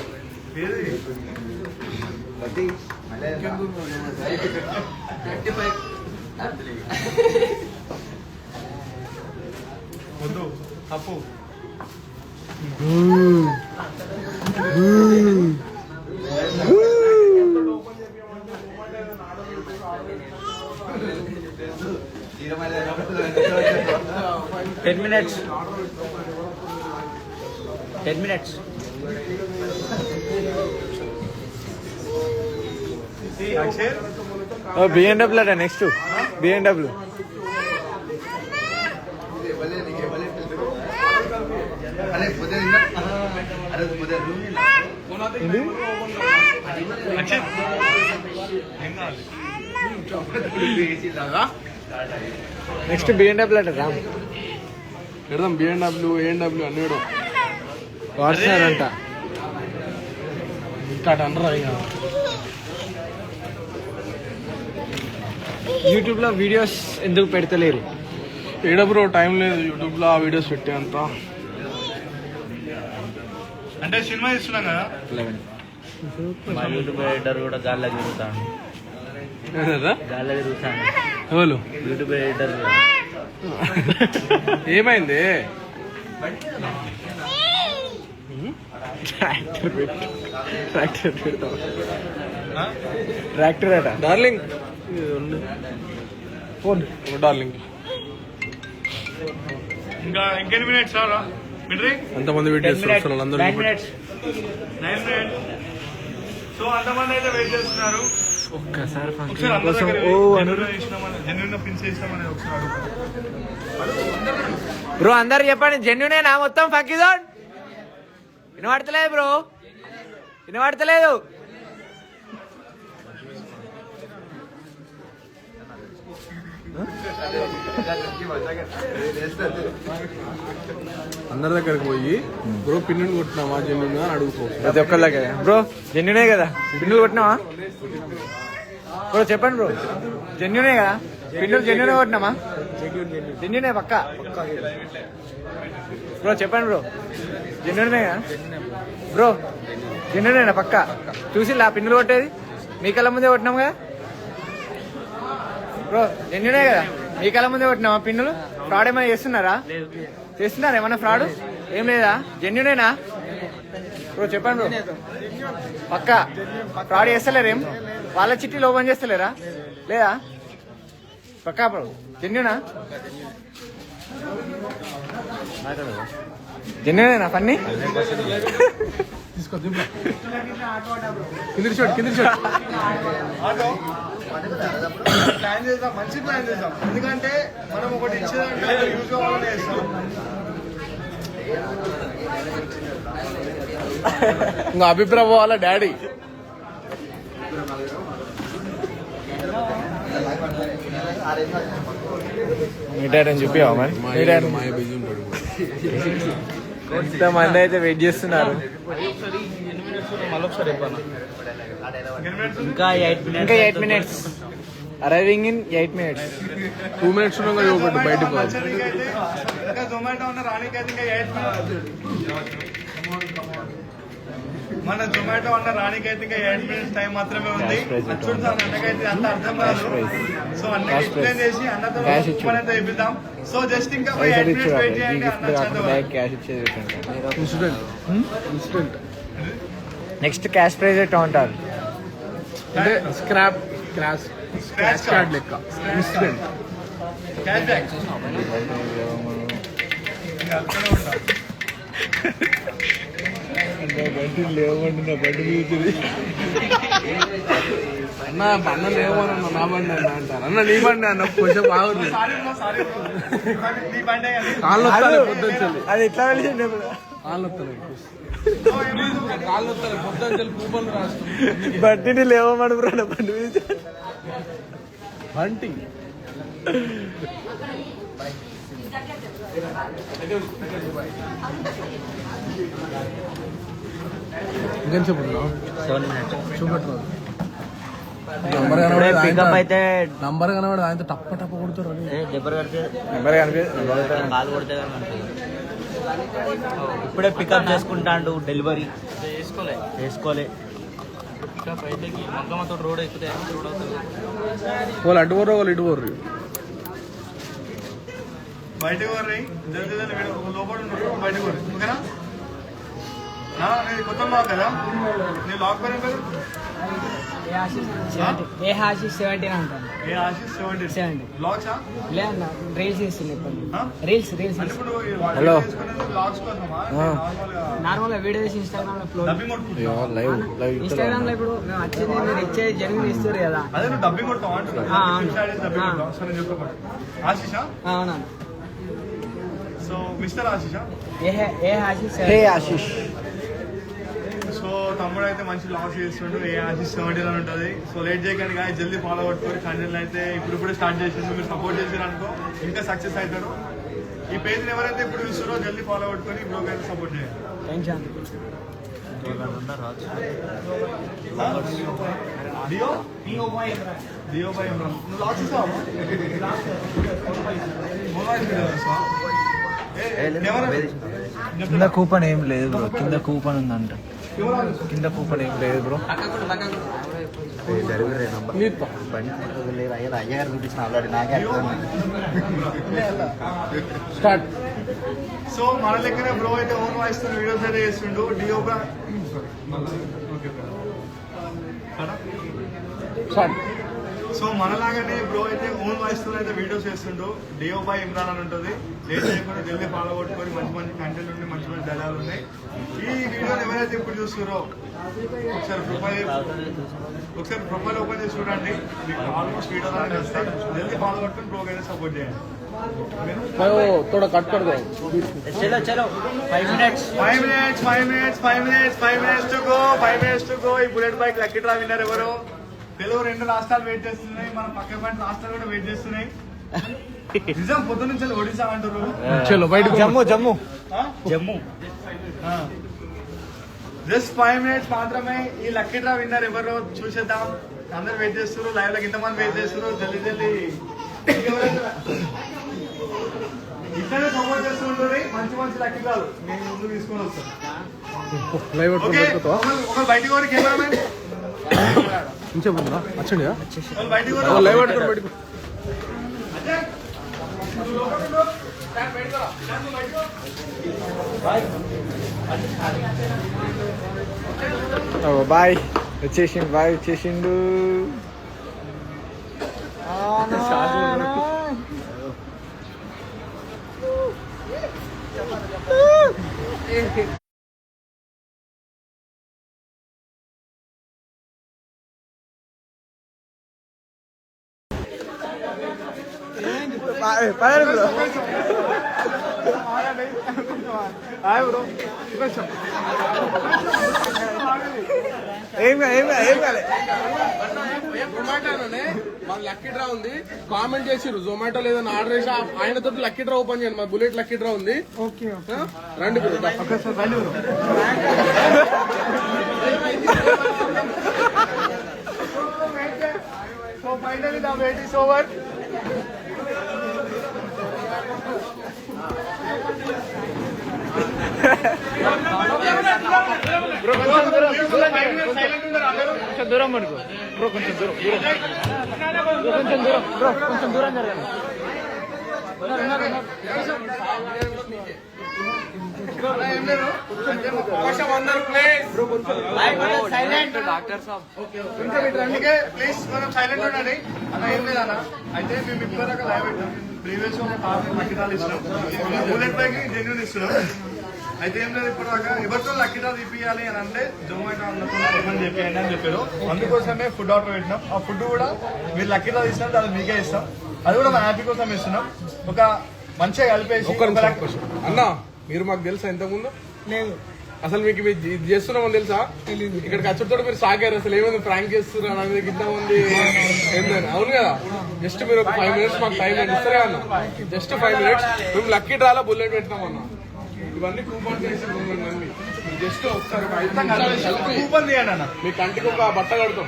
వద్దు తప్పు. Ten minutes. Oh, BMW lada next to BMW. Next BMW అంటే రామ్ పెడదాం. BMW AW అన్ని వాడుతున్నారంట. ఇంకా అనరా ఇక యూట్యూబ్ లో వీడియోస్ ఎందుకు పెడతలేరు? ఏడ బ్రో టైం లేదు యూట్యూబ్ లో ఆ వీడియోస్ పెట్టే అంత. అంటే సినిమా ఇస్తున్నాం కదా. 11 మా యూట్యూబ్ ఎడిటర్ కూడా గాల్లో తిరుగుతాను. ఎవరు యూట్యూబ్ ఎడిటర్ ఏమైంది? ట్రాక్టర్ అట డార్లింగ్ ఫోన్ డార్లింగ్ ఇంకా ఇంకెన్ని మినిట్స్ రా మిట్రీ ఎంతమంది వెయిట్ చేస్తున్నారు అందరూ 9 minutes. సో అంతమంది అయితే వెయిట్ చేస్తున్నారు. ఒక్కసారి ఒకసారి అందరి కోసం దగ్గర ఓ జెన్యున్ పిన్స్ చేసినామని ఒకసారి బ్రో అందరు చెప్పండి జెన్యునేనా మొత్తం ఫంకీ జోన్ వినబడతలేదు బ్రో వినబడతలేదు అందరి దగ్గరకు పోయి బ్రో పిన్నుని కొట్టినామా జెన్యున్ అని అడుగుకో. ప్రతి ఒక్కరి దగ్గర బ్రో జెన్యునే కదా పిన్నులు కొట్టినావా బ్రో చెప్పండి బ్రో జెన్యునే కదా పిన్నులు జెన్యునే కొట్టినామా జెన్యునే పక్క బ్రో చెప్పండి బ్రో జెన్యునే కదా బ్రో జెన్యునేనా పక్క చూసి ఆ పిన్నులు కొట్టేది మీ కళ్ళ ముందే కొట్టినాం కదా బ్రో జెన్యునే కదా మీ కళ్ళ ముందే కొట్టినామా పిన్నులు ఫ్రాడ్ ఏమైనా చేస్తున్నారా చేస్తున్నారా ఏమన్నా ఫ్రాడ్ ఏం లేదా జెన్యునేనా బ్రో చెప్పండి బ్రో పక్క ఫ్రాడ్ చేస్తలేరేం వాళ్ళ చిట్టీలు ఓపెన్ చేస్తలేరా లేదా పక్కా బ్రో జెన్యునా జెన్యునేనా ఫన్నీ తీసుకో కింది షాట్ ప్లాన్ చేద్దాం, మంచి ప్లాన్ చేద్దాం. ఎందుకంటే మనం ఒకటి ఇచ్చేదంటే యూజ్ కావాలని చేస్తాం. ఇంకా అభిప్రాయం వాళ్ళ డాడీ మీ డాడీ అని చూపివా మరి మీ డాడీ మాయ బిజీ ఉంటాడు. ఇంతమంది అయితే వెయిట్ చేస్తున్నారు ఇంకా 8 minutes arriving in 8 minutes 2 minutes ఉన్నాగా ఒకటి బయటకు పోవాలి. ఇంకా జొమాటో ఉన్న రాణికైతే ఇంకా 8 minutes. మన జొమాటో అన్న రాణికైతే ఇంకా 8 minutes టైం మాత్రమే ఉంది. చూడండి అన్నకైతే అంత అర్థం కాదు. సో అన్నకి ఎక్స్ప్లెయిన్ చేసి అన్నతో మనతో వేపిద్దాం. సో జస్ట్ ఇంకా 8 minutes వెయిట్ చేయండి. అన్న క్యాష్ ఇచ్చేది ఇన్సిడెంట్ నెక్స్ట్ క్యాష్ ప్రైజ్ ఎట్లా ఉంటారు అంటే స్క్రాచ్ కార్డ్ లెక్క ఇన్సిడెంట్. క్యాష్ బ్యాక్ అన్న అన్న లేవనన్నా నా బండి అన్న అంటారు. అన్న నీ బండి అన్న కొంచెం బాగుంది. కాళ్ళు వస్తాయి పొద్దుంచల్లి అది ఎట్లా వెళ్తుంది కాళ్ళు వస్తాయి పొద్దుంచల్లి కూపన్లు రాస్తాం. బండిని లేవమని బ్రో బండి మీద బంటి ఇంకేం చెప్పుతున్నావు చూపెట్టు పికప్ అయితే నంబర్ కనబడి ఆయన టప్ప కొడుతారు. నెంబర్ కాల్ కొడితే ఇప్పుడే పికప్ చేసుకుంటాండు డెలివరీ చేసుకోలే రోడ్ ఎక్కితే వాళ్ళు అడ్డు పోరు వాళ్ళు ఇటు పోరు. బయటకు వర్రీ లోపల బయటకు వర్రీ ఓకేనా. కొత్త లాక్ కదా నేను లాక్ పేరు పేరు ఏ హాషి 17 అంటాను ఏ ఆశీస్ 70 లాక్సా లేదా రీల్స్ చేస్తుంది రీల్స్ అంటే ఇప్పుడు హలో. లాక్స్ కోసమా నార్మల్ గా వీడియో చేసి ఇన్స్టాగ్రామ్ లో అప్లోడ్ డబ్బింగ్ కొట్టుకుంటా లైవ్ ఇన్స్టాగ్రామ్ లో ఇప్పుడు మేము వచ్చేది మీరు ఇచ్చేది జనుగులు ఇస్తారు కదా అదే నువ్వు డబ్బింగ్ కొడతావు అంటున్నా డబ్బింగ్ కొడతావు సో నేను చెప్పబడి ఆశీషా అవునా సో మిస్టర్ ఆశీషా ఏ హాషి హే ఆశీష్ సో తమ్ముడు అయితే మంచి లాంచ్ చేస్తుండు. ఏ ఆశీస్ 70 అని ఉంటుంది. సో లేట్ చేయకండి కానీ జల్దీ ఫాలో అవుతుంది. కంటెంట్ అయితే ఇప్పుడు స్టార్ట్ చేసిండు. మీరు సపోర్ట్ చేసారు అనుకో ఇంకా సక్సెస్ అవుతారు. ఈ పేజ్ని ఎవరైతే ఇప్పుడు చూస్తారో జల్దీ ఫాలో అవుతుంది. బ్లాగ్ అయితే సపోర్ట్ చేయండి. డియో బై నువ్వు లాంచ్ చేస్తావా కింద కూపన్ ఏం లేదు బ్రో కింద కూపన్ ఉందంట కింద కూపన్ ఏం లేదు బ్రో అయ్యగారు చూపించిన ఆల్రెడీ నాకే స్టార్ట్. సో మన లెక్కనే బ్రో అయితే ఓన్ వాయిస్ తో వీడియోస్ అయితే చేస్తుండు. డియో బై స్టార్ట్. సో మనలాగానే బ్రో అయితే ఓన్ వాయిస్ తో అయితే వీడియోస్ చేస్తుండో డియో బై ఇమ్రాన్ అని ఉంటుంది. లేట్ చేయకుండా జల్దీ ఫాలో కొట్టుకొని మంచి మంచి కంటెంట్ ఉన్నాయి, మంచి మంచి డైలాగులు ఉన్నాయి. ఈ వీడియోని ఎవరైతే ఇప్పుడు చూస్తారో ఒకసారి ప్రొఫైల్ ఓపెన్ చేసి చూడండి. మీకు ఆల్మోస్ట్ వీడియో అనేది వస్తాయి. జల్దీ ఫాలో కొట్టుకొని బ్రోకి అయితే సపోర్ట్ చేయండి. थोड़ा कट कर दो. చలో చలో 5 minutes. 5 minutes to go. ఈ bullet bike lucky draw winner ఎవరు? తెలుగు 2 రాష్ట్రాలు వెయిట్ చేస్తున్నాయి, మన పక్క పక్క రాష్ట్రాలు కూడా వెయిట్ చేస్తున్నాయి. నిజం పొద్దు నుంచి ఒడిశా అంటారు. చలో బయటకు. జమ్మూ జస్ట్ 5 minutes మాత్రమే. ఈ లక్కీ డ్రా విన్నర్ ఎవరు చూసేద్దాం. అందరు వెయిట్ చేస్తారు, లైవ్ లో ఇంతమంది వెయిట్ చేస్తారు. జల్దీ ఇక్కడే సపోర్ట్ చేస్తూ ఉంటుంది. మంచి మంచి లక్కీ డ్రాలు నేను ముందు తీసుకొని వస్తాను. ఓకే, ఒక బయటికి కోరి కెమెరామెన్ బయటికి బాయ్ వచ్చేసిండు. జొమాటోలోనే మన లక్కీ డ్రా ఉంది. కామెంట్ చేసిర్రు జొమాటో లేదని ఆర్డర్ చేసి ఆయనతో లక్కీ డ్రా ఓపెన్ చేయండి. మా బుల్లెట్ లక్కీ డ్రా ఉంది. రండి bro. So finally the wait is over. కొంచెం దూరం పడుకో బ్రో, కొంచెం దూరం జరగండి. ప్లీజ్ మనం సైలెంట్ ఉండండి అన్న. ఏం లేదన్న, అయితే మేము ఇప్పటిదాకా లైవ్ పెట్టాం. ప్రీవియస్ ఒక లక్కీ డ్రాలు ఇచ్చినాం, బుల్లెట్ బైక్ జెన్యూన్ ఇస్తున్నాం. అయితే ఏం లేదు, ఇప్పటిదాకా ఎవరితో లక్కీ డ్రా తీపియాలి అని అంటే జొమాటో అన్నతో ఏమని చెప్పేయండి అని చెప్పారు. అందుకోసమే ఫుడ్ ఆర్డర్ పెట్టినాం. ఆ ఫుడ్ కూడా మీరు లక్కీ డ్రా తీసినా అది మీకే ఇస్తాం. అది కూడా మా హ్యాపీ కోసం ఇస్తున్నాం. ఒక మంచిగా కలిపేసి అన్న మీరు మాకు తెలుసా ఇంతకుముందు? లేదు. అసలు మీకు ఇది చేస్తున్నామని తెలుసా? ఇక్కడికి వచ్చేటోడు మీరు సాగారు. అసలు ఏమైంది ప్రాంక్ చేస్తున్నారు నా మీద ఇంత మంది ఏంటని? అవును కదా. జస్ట్ మీరు ఒక 5 minutes మాకు టైం ఇస్తారే అన్న. జస్ట్ 5 minutes మేము లక్కీ డ్రాలో బుల్లెట్ పెట్టినాం అన్న. ఇవన్నీ కూపన్ చేసి జస్ట్ ఒకసారి 5 నిమిషాలు కూపన్ తీయండి అన్న. మీ కంటికి ఒక బట్ట కడతాం.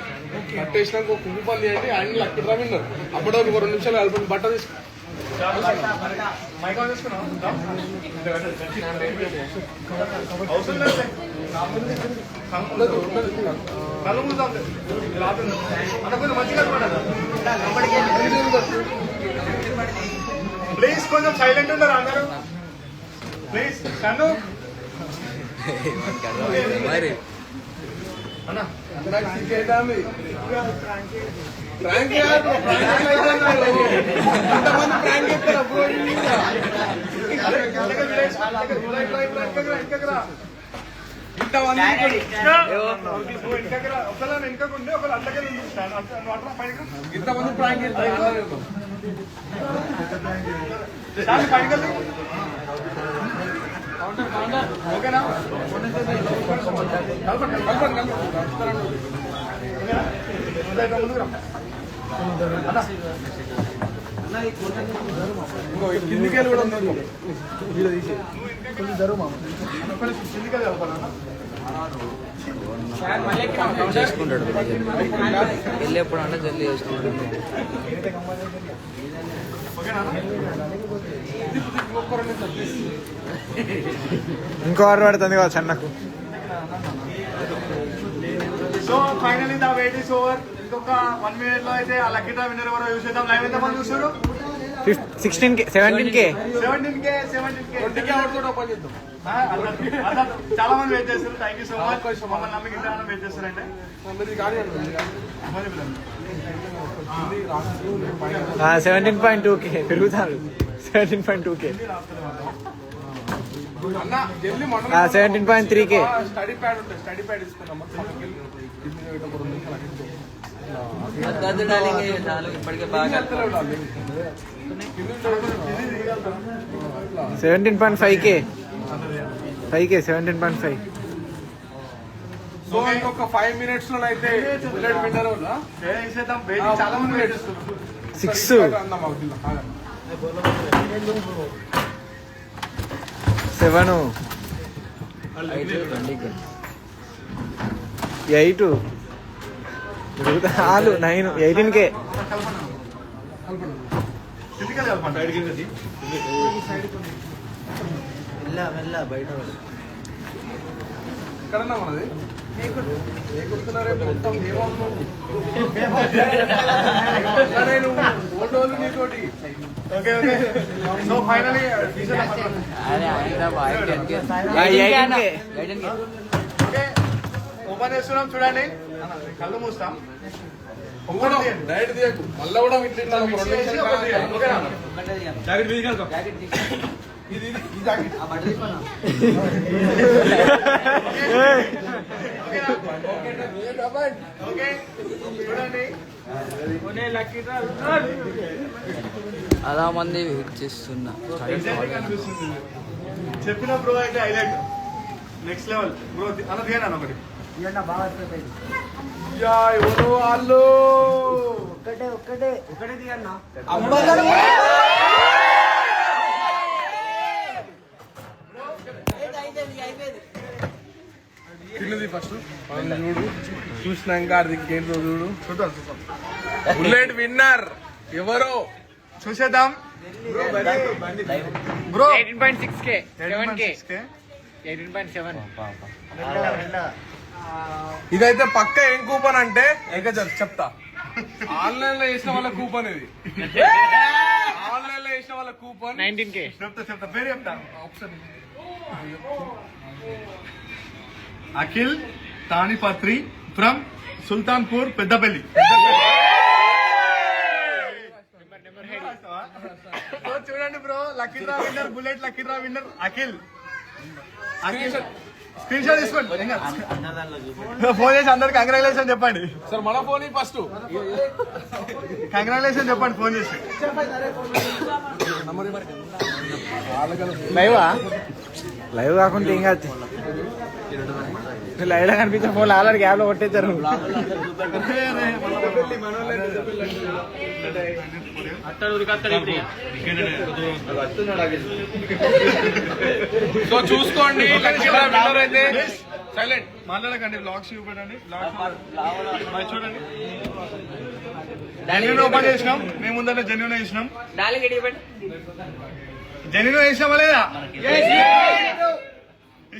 కట్టేసినాక ఒక కూపన్ తీయండి. ఆయన లక్కీ డ్రా విన్నారు. అప్పుడు ఒక 2 నిమిషాలు కలిపి బట్ట తీసుకు మైక్ ఆన్ చేసుకున్నాం. అవసరం లేదు, కళ్ళు మూసాం అన్న. కొంచెం మంచిగా ప్లీజ్ కొంచెం సైలెంట్ ఉన్నారు అందరూ. ప్లీజ్ కన్ను అన్న. ప్రాంక్ ప్రాంక్ ఎక్కడ బ్రో? ఇంతమంది ప్రాంక్ ఓకేనా? కిందికెళ్ళి కూడా ఉన్నారు. చేసుకుంటాడు వెళ్ళేప్పుడు అంటే జల్దీ చేసుకుంటాడు. ఇంకో ఆర్డర్ పడుతుంది కావచ్చు అన్నకు. So finally the weight is over. ఇంకొక 1 minute లో అయితే ఆ లక్కీ డ్రా విన్నర్ ఎవరో చూసేద్దాం. లైవ్ ఎంత మంది చూస్తారు? 16K 17K 17K 20K out కూడా ఓపెన్ చేద్దాం. చాలా మంది వెయిట్ చేస్తారు. Thank you so much. మమ్మల్ని నమ్మకి ఇంతగానో వెయిట్ చేస్తారంటే అందరిది కానీ 17.2K పెరుగుతారు. 17.2K అన్న జల్లి 17.3K. స్టడీ ప్యాడ్ ఉంటుంది, స్టడీ ప్యాడ్ తీసుకున్నాం. అద్దద్దు డార్లింగ్, చాలు ఇప్పటికే బాగా 17.5K 17.5. సో ఇంకొక 5 minutes లో అయితే బుల్లెట్ విన్నర్ చాలా మంది వెయిట్ చేస్తారు. 6 7 8 పెరుగుతారు. 9 18K. బయట ఎక్కడన్నా మనది ఏకుడుతున్నారే మొత్తం ఫోటోలు నీతోటి. Okay okay. So finally okay open చేస్తున్నాం చూడండి. కళ్ళు మూస్తాం. డైరెక్ట్ తీయకు, మళ్ళీ కూడా ఇట్లా ఇట్లా ఒక 2 నిమిషాలు ఓకేనా? ఇది ఈ జాకెట్ ఓకే చూడండి. చాలా మంది వెయిట్ చేస్తున్నా. చెప్పిన బ్రో అయితే హైలైట్ నెక్స్ట్ లెవెల్ బ్రో. అన్న దిగాను అన్న ఒకటి. ఎవరు వాళ్ళు ఒక్కటే దిగన్నా. తిన్నది ఫస్ట్ చూడు, చూసినాక అది ఏంటో చూడు. బుల్లెట్ విన్నర్ ఎవరో చూసేద్దాం బ్రో. 18.6K 7K 18.7. ఇదైతే పక్క ఏం కూపన్ అంటే చెప్తా. ఆన్లైన్ లో చేసిన వాళ్ళ కూపన్ ఇది. ఆన్లైన్ లో చేసిన వాళ్ళ కూపన్ 19K. చెప్తా పేరు చెప్తా. అఖిల్ తానిపత్రి ఫ్రమ్ సుల్తాన్పూర్ పెద్దపల్లి. చూడండి bro, lucky draw winner bullet, lucky draw winner Akhil. Screen shot తీసుకోండి. ఫోన్ చేసి అందరికి కంగ్రాచులేషన్ చెప్పండి. సార్ మన ఫోన్ ఫస్ట్ కంగ్రాచులేషన్ చెప్పండి ఫోన్ చేసి. లైవ్ కాకుండా ఏం కాదు. లైవ్ లో కనిపించే ఫోన్ ఆల్రెడీ గ్యాప్ లో కొట్టేశారు. సో చూసుకోండి. అయితే సైలెంట్ మాట్లాడకండి. బ్లాగ్స్ చూపెట్టండి. చూడండి జెన్యున్ ఓపెన్ చేసినాం. మేము ముందర జెన్యున్ వేసినాం. జెన్యున్ వేసినామా లేదా?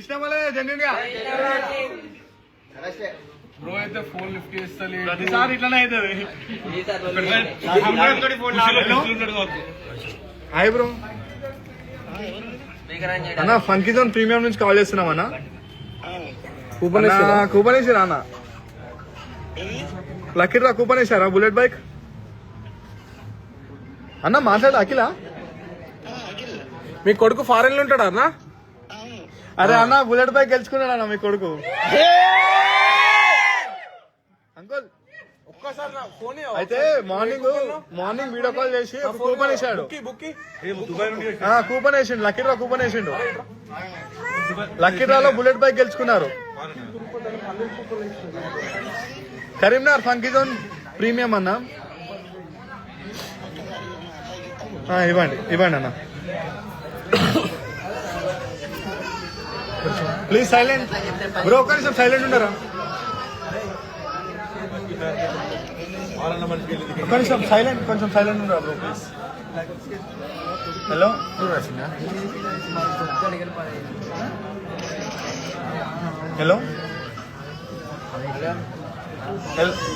ఇష్టమా లేదా జెన్యున్ గా? బ్రో అయితే ఫోన్ లిఫ్ట్ చేస్తలే. ప్రతిసారి ఇట్లానే అవుతుంది. Hi bro. అన్న ఫంకీ జోన్ ప్రీమియం నుంచి కాల్ చేస్తున్నాం అన్న. కూపన్ వేసారా అన్న? లక్కీ డ్రా కూపన్ వేసారా బుల్లెట్ బైక్ అన్న? మాట్లాడు అఖిలా. మీ కొడుకు ఫారెన్ లో ఉంటాడా అన్న? అరే అన్న బుల్లెట్ బైక్ గెలుచుకున్నాడు అన్న మీ కొడుకు. అంకుల్ ఒక్కసారి ఫోన్ అయితే మార్నింగ్ వీడియో కాల్ చేసి కూపన్ వేసాడు. కూపన్ వేసిండు. లక్కీ డ్రా కూపన్ వేసిండు. లక్కీ డ్రాలో బుల్లెట్ బైక్ గెలుచుకున్నారు. కరీంనగర్ ఫంకీ జోన్ ప్రీమియం అన్న. ఇవ్వండి అన్న. Please silent bro. ఒక్క నిమిషం సైలెంట్ ఉండరా? కొంచెం సైలెంట్ ఉండరా bro please. Hello hello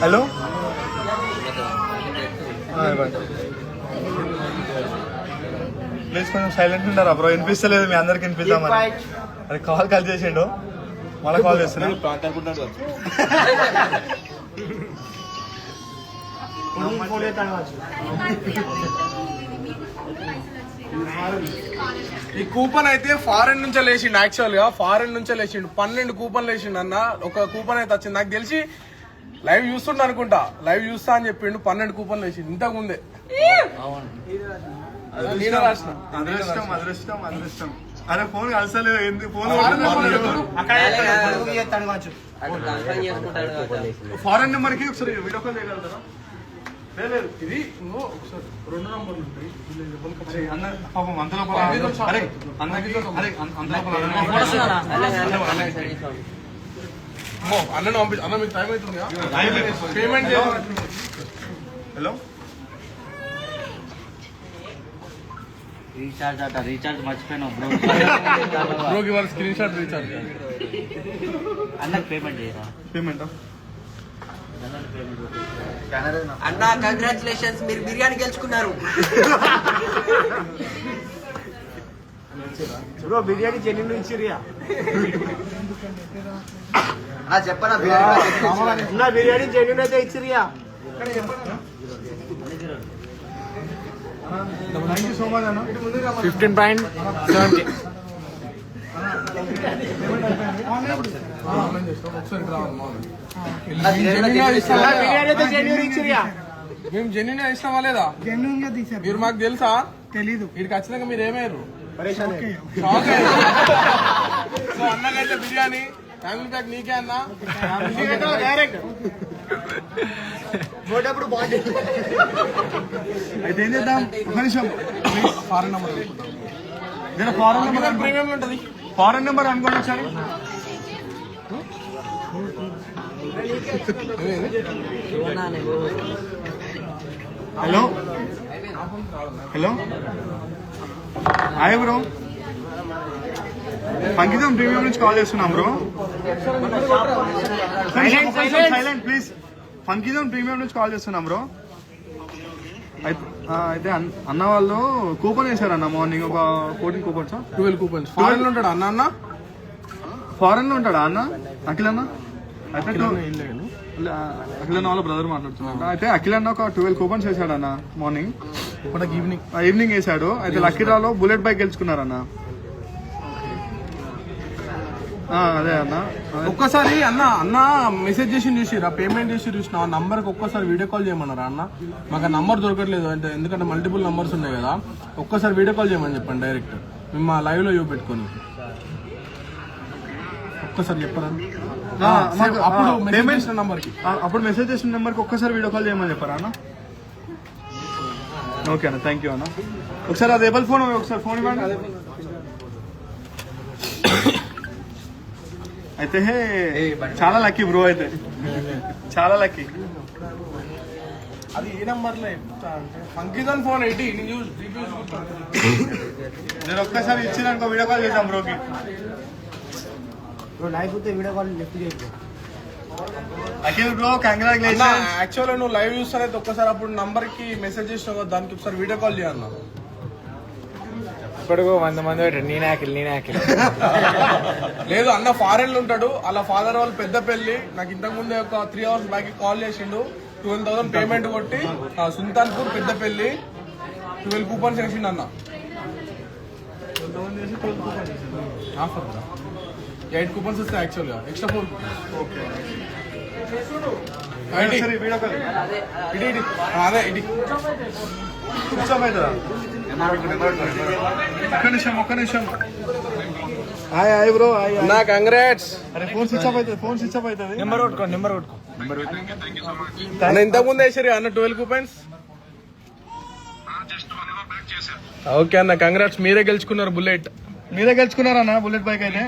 hello please కొంచెం సైలెంట్ ఉండరా బ్రో. వినిపిస్తలేదు. మీ అందరికి వినిపిద్దామని. అరే కాల్ కాల్ చేసిండు, మళ్ళీ కాల్ చేస్తున్నా. ఈ కూపన్ అయితే ఫారెన్ నుంచే లేచిండు. యాక్చువల్ గా ఫారెన్ నుంచే లేచిండు. 12 కూపన్లు లేచిండు అన్న. ఒక కూపన్ అయితే వచ్చింది. నాకు తెలిసి లైవ్ చూస్తుండ అనుకుంటా. లైవ్ చూస్తా అని చెప్పిండు. 12 కూపన్లు లేచిండు ఇంతకు ముందే. నేనే రాసిన. అదృష్టం అదృష్టం అదృష్టం. అరే ఫోన్ కలిసలేదు, ఎందుకు ఫోన్ ఫారెన్ నెంబర్ కి ఒకసారి వీడియో కాల్ చేయగలుగుతారా? లేదు ఇది ఇంకో ఒకసారి 2 నంబర్లు ఉంటాయి. అన్న పాపం అంత లోపల అరే అన్నకి అరే అంత లోపల అన్న పంపి అన్న మీకు టైం అవుతుంది పేమెంట్ చేయాలి. హలో రీఛార్జ్ అట, రీఛార్జ్ మర్చిపోయినా బ్రో. బ్రోకి వాళ్ళ స్క్రీన్ షాట్ రీఛార్జ్ అన్నకు పేమెంట్ చేయరా? పేమెంటా? అన్న కంగ్రాచులేషన్స్, మీరు బిర్యానీ గెలుచుకున్నారు. బ్రో బిర్యానీ జెన్యున్ ఇచ్చిరియా? చెప్పనా నా బిర్యానీ జెన్యున్ అయితే ఇచ్చిరియా? థ్యాంక్ యూ సో మచ్ అన్న. 15.7K. మేము జెన్యున్ గా ఇస్తామా లేదా? మీరు మాకు తెలుసా? తెలీదు. వీడికి వచ్చినాక మీరు ఏమయ్యారు? షాక్ అయ్యారు. సో అన్నకైతే బిర్యానీ ఫ్యామిలీ ప్యాక్ నీకే అన్న. అయితే ఏం చేద్దాం, ఒక నిమిషం. Foreign number foreign number premium ఉంటుంది. ఫారెన్ నెంబర్ అనుకోండి ఒకసారి. హలో హలో హాయ్ బ్రో, అంకితం ప్రీమియం నుంచి కాల్ చేస్తున్నాం బ్రో. Silent please. అంకితం ప్రీమియం నుంచి కాల్ చేస్తున్నాం బ్రో. అయితే అన్న వాళ్ళు కూపన్ వేశారన్న మార్నింగ్ ఒక 14 కూపన్స్ 12 కూపన్స్. ఫారెన్ లో ఉంటాడు అన్న. అన్న ఫారెన్ లో ఉంటాడా అన్న? అఖిల్ అన్న అయితే అఖిల్ అన్న వాళ్ళ బ్రదర్ మాట్లాడుతున్నాడు. అయితే అఖిల్ అన్న ఒక 12 కూపన్స్ వేసాడు అన్న మార్నింగ్. ఈవినింగ్ వేసాడు. అయితే లక్కీ డ్రాలో బుల్లెట్ బైక్ గెలుచుకున్నారన్న. అదే అన్న. ఒక్కసారి అన్న మెసేజ్ చేసి చూసిరా, పేమెంట్ చేసి చూసిన ఆ నంబర్ కి ఒక్కసారి వీడియో కాల్ చేయమన్నారా అన్న? మాకు ఆ నంబర్ దొరకట్లేదు అంటే, ఎందుకంటే మల్టిపుల్ నంబర్స్ ఉన్నాయి కదా. ఒక్కసారి వీడియో కాల్ చేయమని చెప్పండి డైరెక్ట్. మేము మా లైవ్ లో చూపెట్టుకొని ఒక్కసారి చెప్పరా? అప్పుడు మెసేజ్ చేసిన నంబర్ కి ఒక్కసారి వీడియో కాల్ చేయమని చెప్పారా అన్న? ఓకే అన్న, థ్యాంక్ యూ అన్న. ఒకసారి అది ఏబుల్ ఫోన్ ఒకసారి ఫోన్ ఇవ్వండి. అయితే చాలా లక్కీ బ్రో, అయితే చాలా లక్కీ. అది ఏ నంబర్ లో అంకితం ఫోన్ ఏంటి? నేను ఒక్కసారి ఇచ్చినాక వీడియో కాల్ చేద్దాం బ్రోకి. లైవ్ అయితే వీడియో కాల్ లిఫ్ట్ చేయకు. Akhil bro congratulations. యాక్చువల్ నువ్వు లైవ్ చూస్తానైతే ఒక్కసారి అప్పుడు నంబర్ కి మెసేజ్ చేసినావు కదా, దానికి ఒకసారి వీడియో కాల్ చేయన్నా. ఇప్పటికో 100 మంది పెట్టారు. నేనే అఖిల్. లేదు అన్న ఫారెన్ లో ఉంటాడు. అలా ఫాదర్ వాళ్ళు పెద్ద పెళ్లి. నాకు ఇంతకు ముందే ఒక 3 hours బ్యాక్ కాల్ చేసిండు. 12,000 పేమెంట్ కొట్టి సుల్తాన్పూర్ పెద్ద పెళ్లి 12 కూపన్స్ వేసిండు అన్న. 8 కూపన్స్ వస్తాయి యాక్చువల్ గా, ఎక్స్ట్రా 4 వీడియో కాల్ అదే ఇది ఒక్క నిమిషం. Hi bro. నా కంగ్రాట్స్. అరే ఫోన్ స్విచ్ ఆఫ్ అవుతుంది. నెంబర్ కొట్టుకో. అన్న ఇంతకు ముందు వేసారు అన్న 12 కూపన్స్. ఓకే అన్న కంగ్రాట్స్, మీరే గెలుచుకున్నారు బుల్లెట్. మీరే గెలుచుకున్నారన్న బుల్లెట్ బైక్. అయితే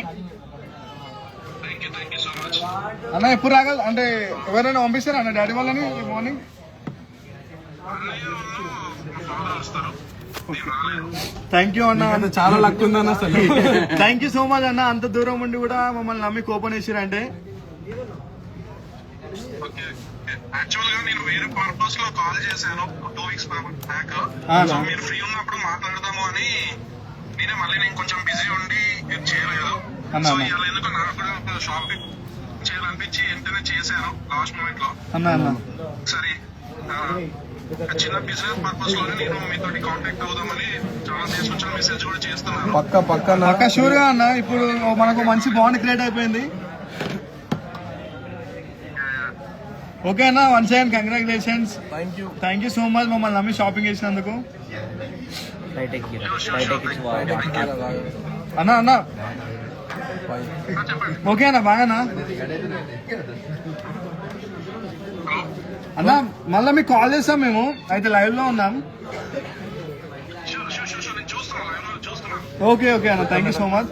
అన్న ఎప్పుడు రాగల అంటే ఎవరైనా పంపిస్తారా అన్న డాడీ వాళ్ళని మార్నింగ్? థ్యాంక్ యూ అన్న, చాలా లక్ ఉందన్న అసలు. థ్యాంక్ యూ సో మచ్ అన్న. అంత దూరం ఉండి కూడా మమ్మల్ని నమ్మి కూపన్ వేసిరంటే. యాక్చువల్ గా నేను వేరే పర్పస్ లో కాల్ చేశాను 2 weeks బ్యాక్. సో మీరు ఫ్రీ ఉన్నప్పుడు మాట్లాడదాము అని నేనే, మళ్ళీ నేను కొంచెం బిజీ ఉండి చేయలేదు. అన్న సో అన్న ఇలా ఎందుకు నాకు కూడా షాపింగ్ చేయాలనిపించి వెంటనే చేశాను లాస్ట్ మూమెంట్ లో. అన్న అన్న సరే చిన్న బిజినెస్ పర్పస్ లోనే నేను మీతో కాంటాక్ట్ అవుదామని చాలా తీసుకొచ్చిన మెసేజ్ కూడా చేస్తున్నాను. పక్క షూర్ గా అన్న ఇప్పుడు మనకు మంచి బాండ్ క్రియేట్ అయిపోయింది. ఓకే అన్న, once again congratulations. Thank you so much మమ్మల్ని నమ్మి షాపింగ్ చేసినందుకు. అన్న అన్న ఓకే అన్న, బాగా అన్న మళ్ళీ మీకు కాల్ చేస్తాం మేము, అయితే లైవ్ లో ఉన్నాం. నేను చూస్తున్నాను. ఓకే ఓకే అన్న, thank you so much.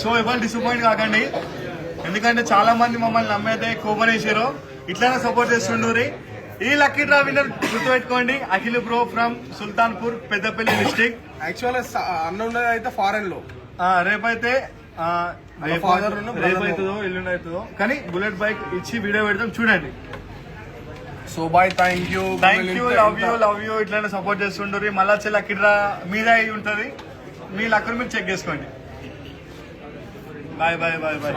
So ఇవాళ డిసప్పాయింట్ కాకండి, ఎందుకంటే చాలా మంది మమ్మల్ని నమ్మైతే కూపన్ వేసారు. ఇట్లానే సపోర్ట్ చేస్తుండ్రి. ఈ లక్కీ డ్రా విన్నర్ గుర్తుపెట్టుకోండి, Akhil bro from Sultanpur Peddapalli district. Actual అన్న ఉన్నది అయితే ఫారెన్ లో. రేపైతే రేపైతుందో ఎల్లుండి అవుతుందో, కానీ బుల్లెట్ బైక్ ఇచ్చి వీడియో పెడతాం, చూడండి. So bye, thank you, love you. ఇట్లానే సపోర్ట్ చేస్తుండ్రి. మళ్ళీ వచ్చే లక్కీ డ్రా మీద అయి ఉంటుంది, మీ లక్కను మీరు చెక్ చేసుకోండి. Bye bye bye bye.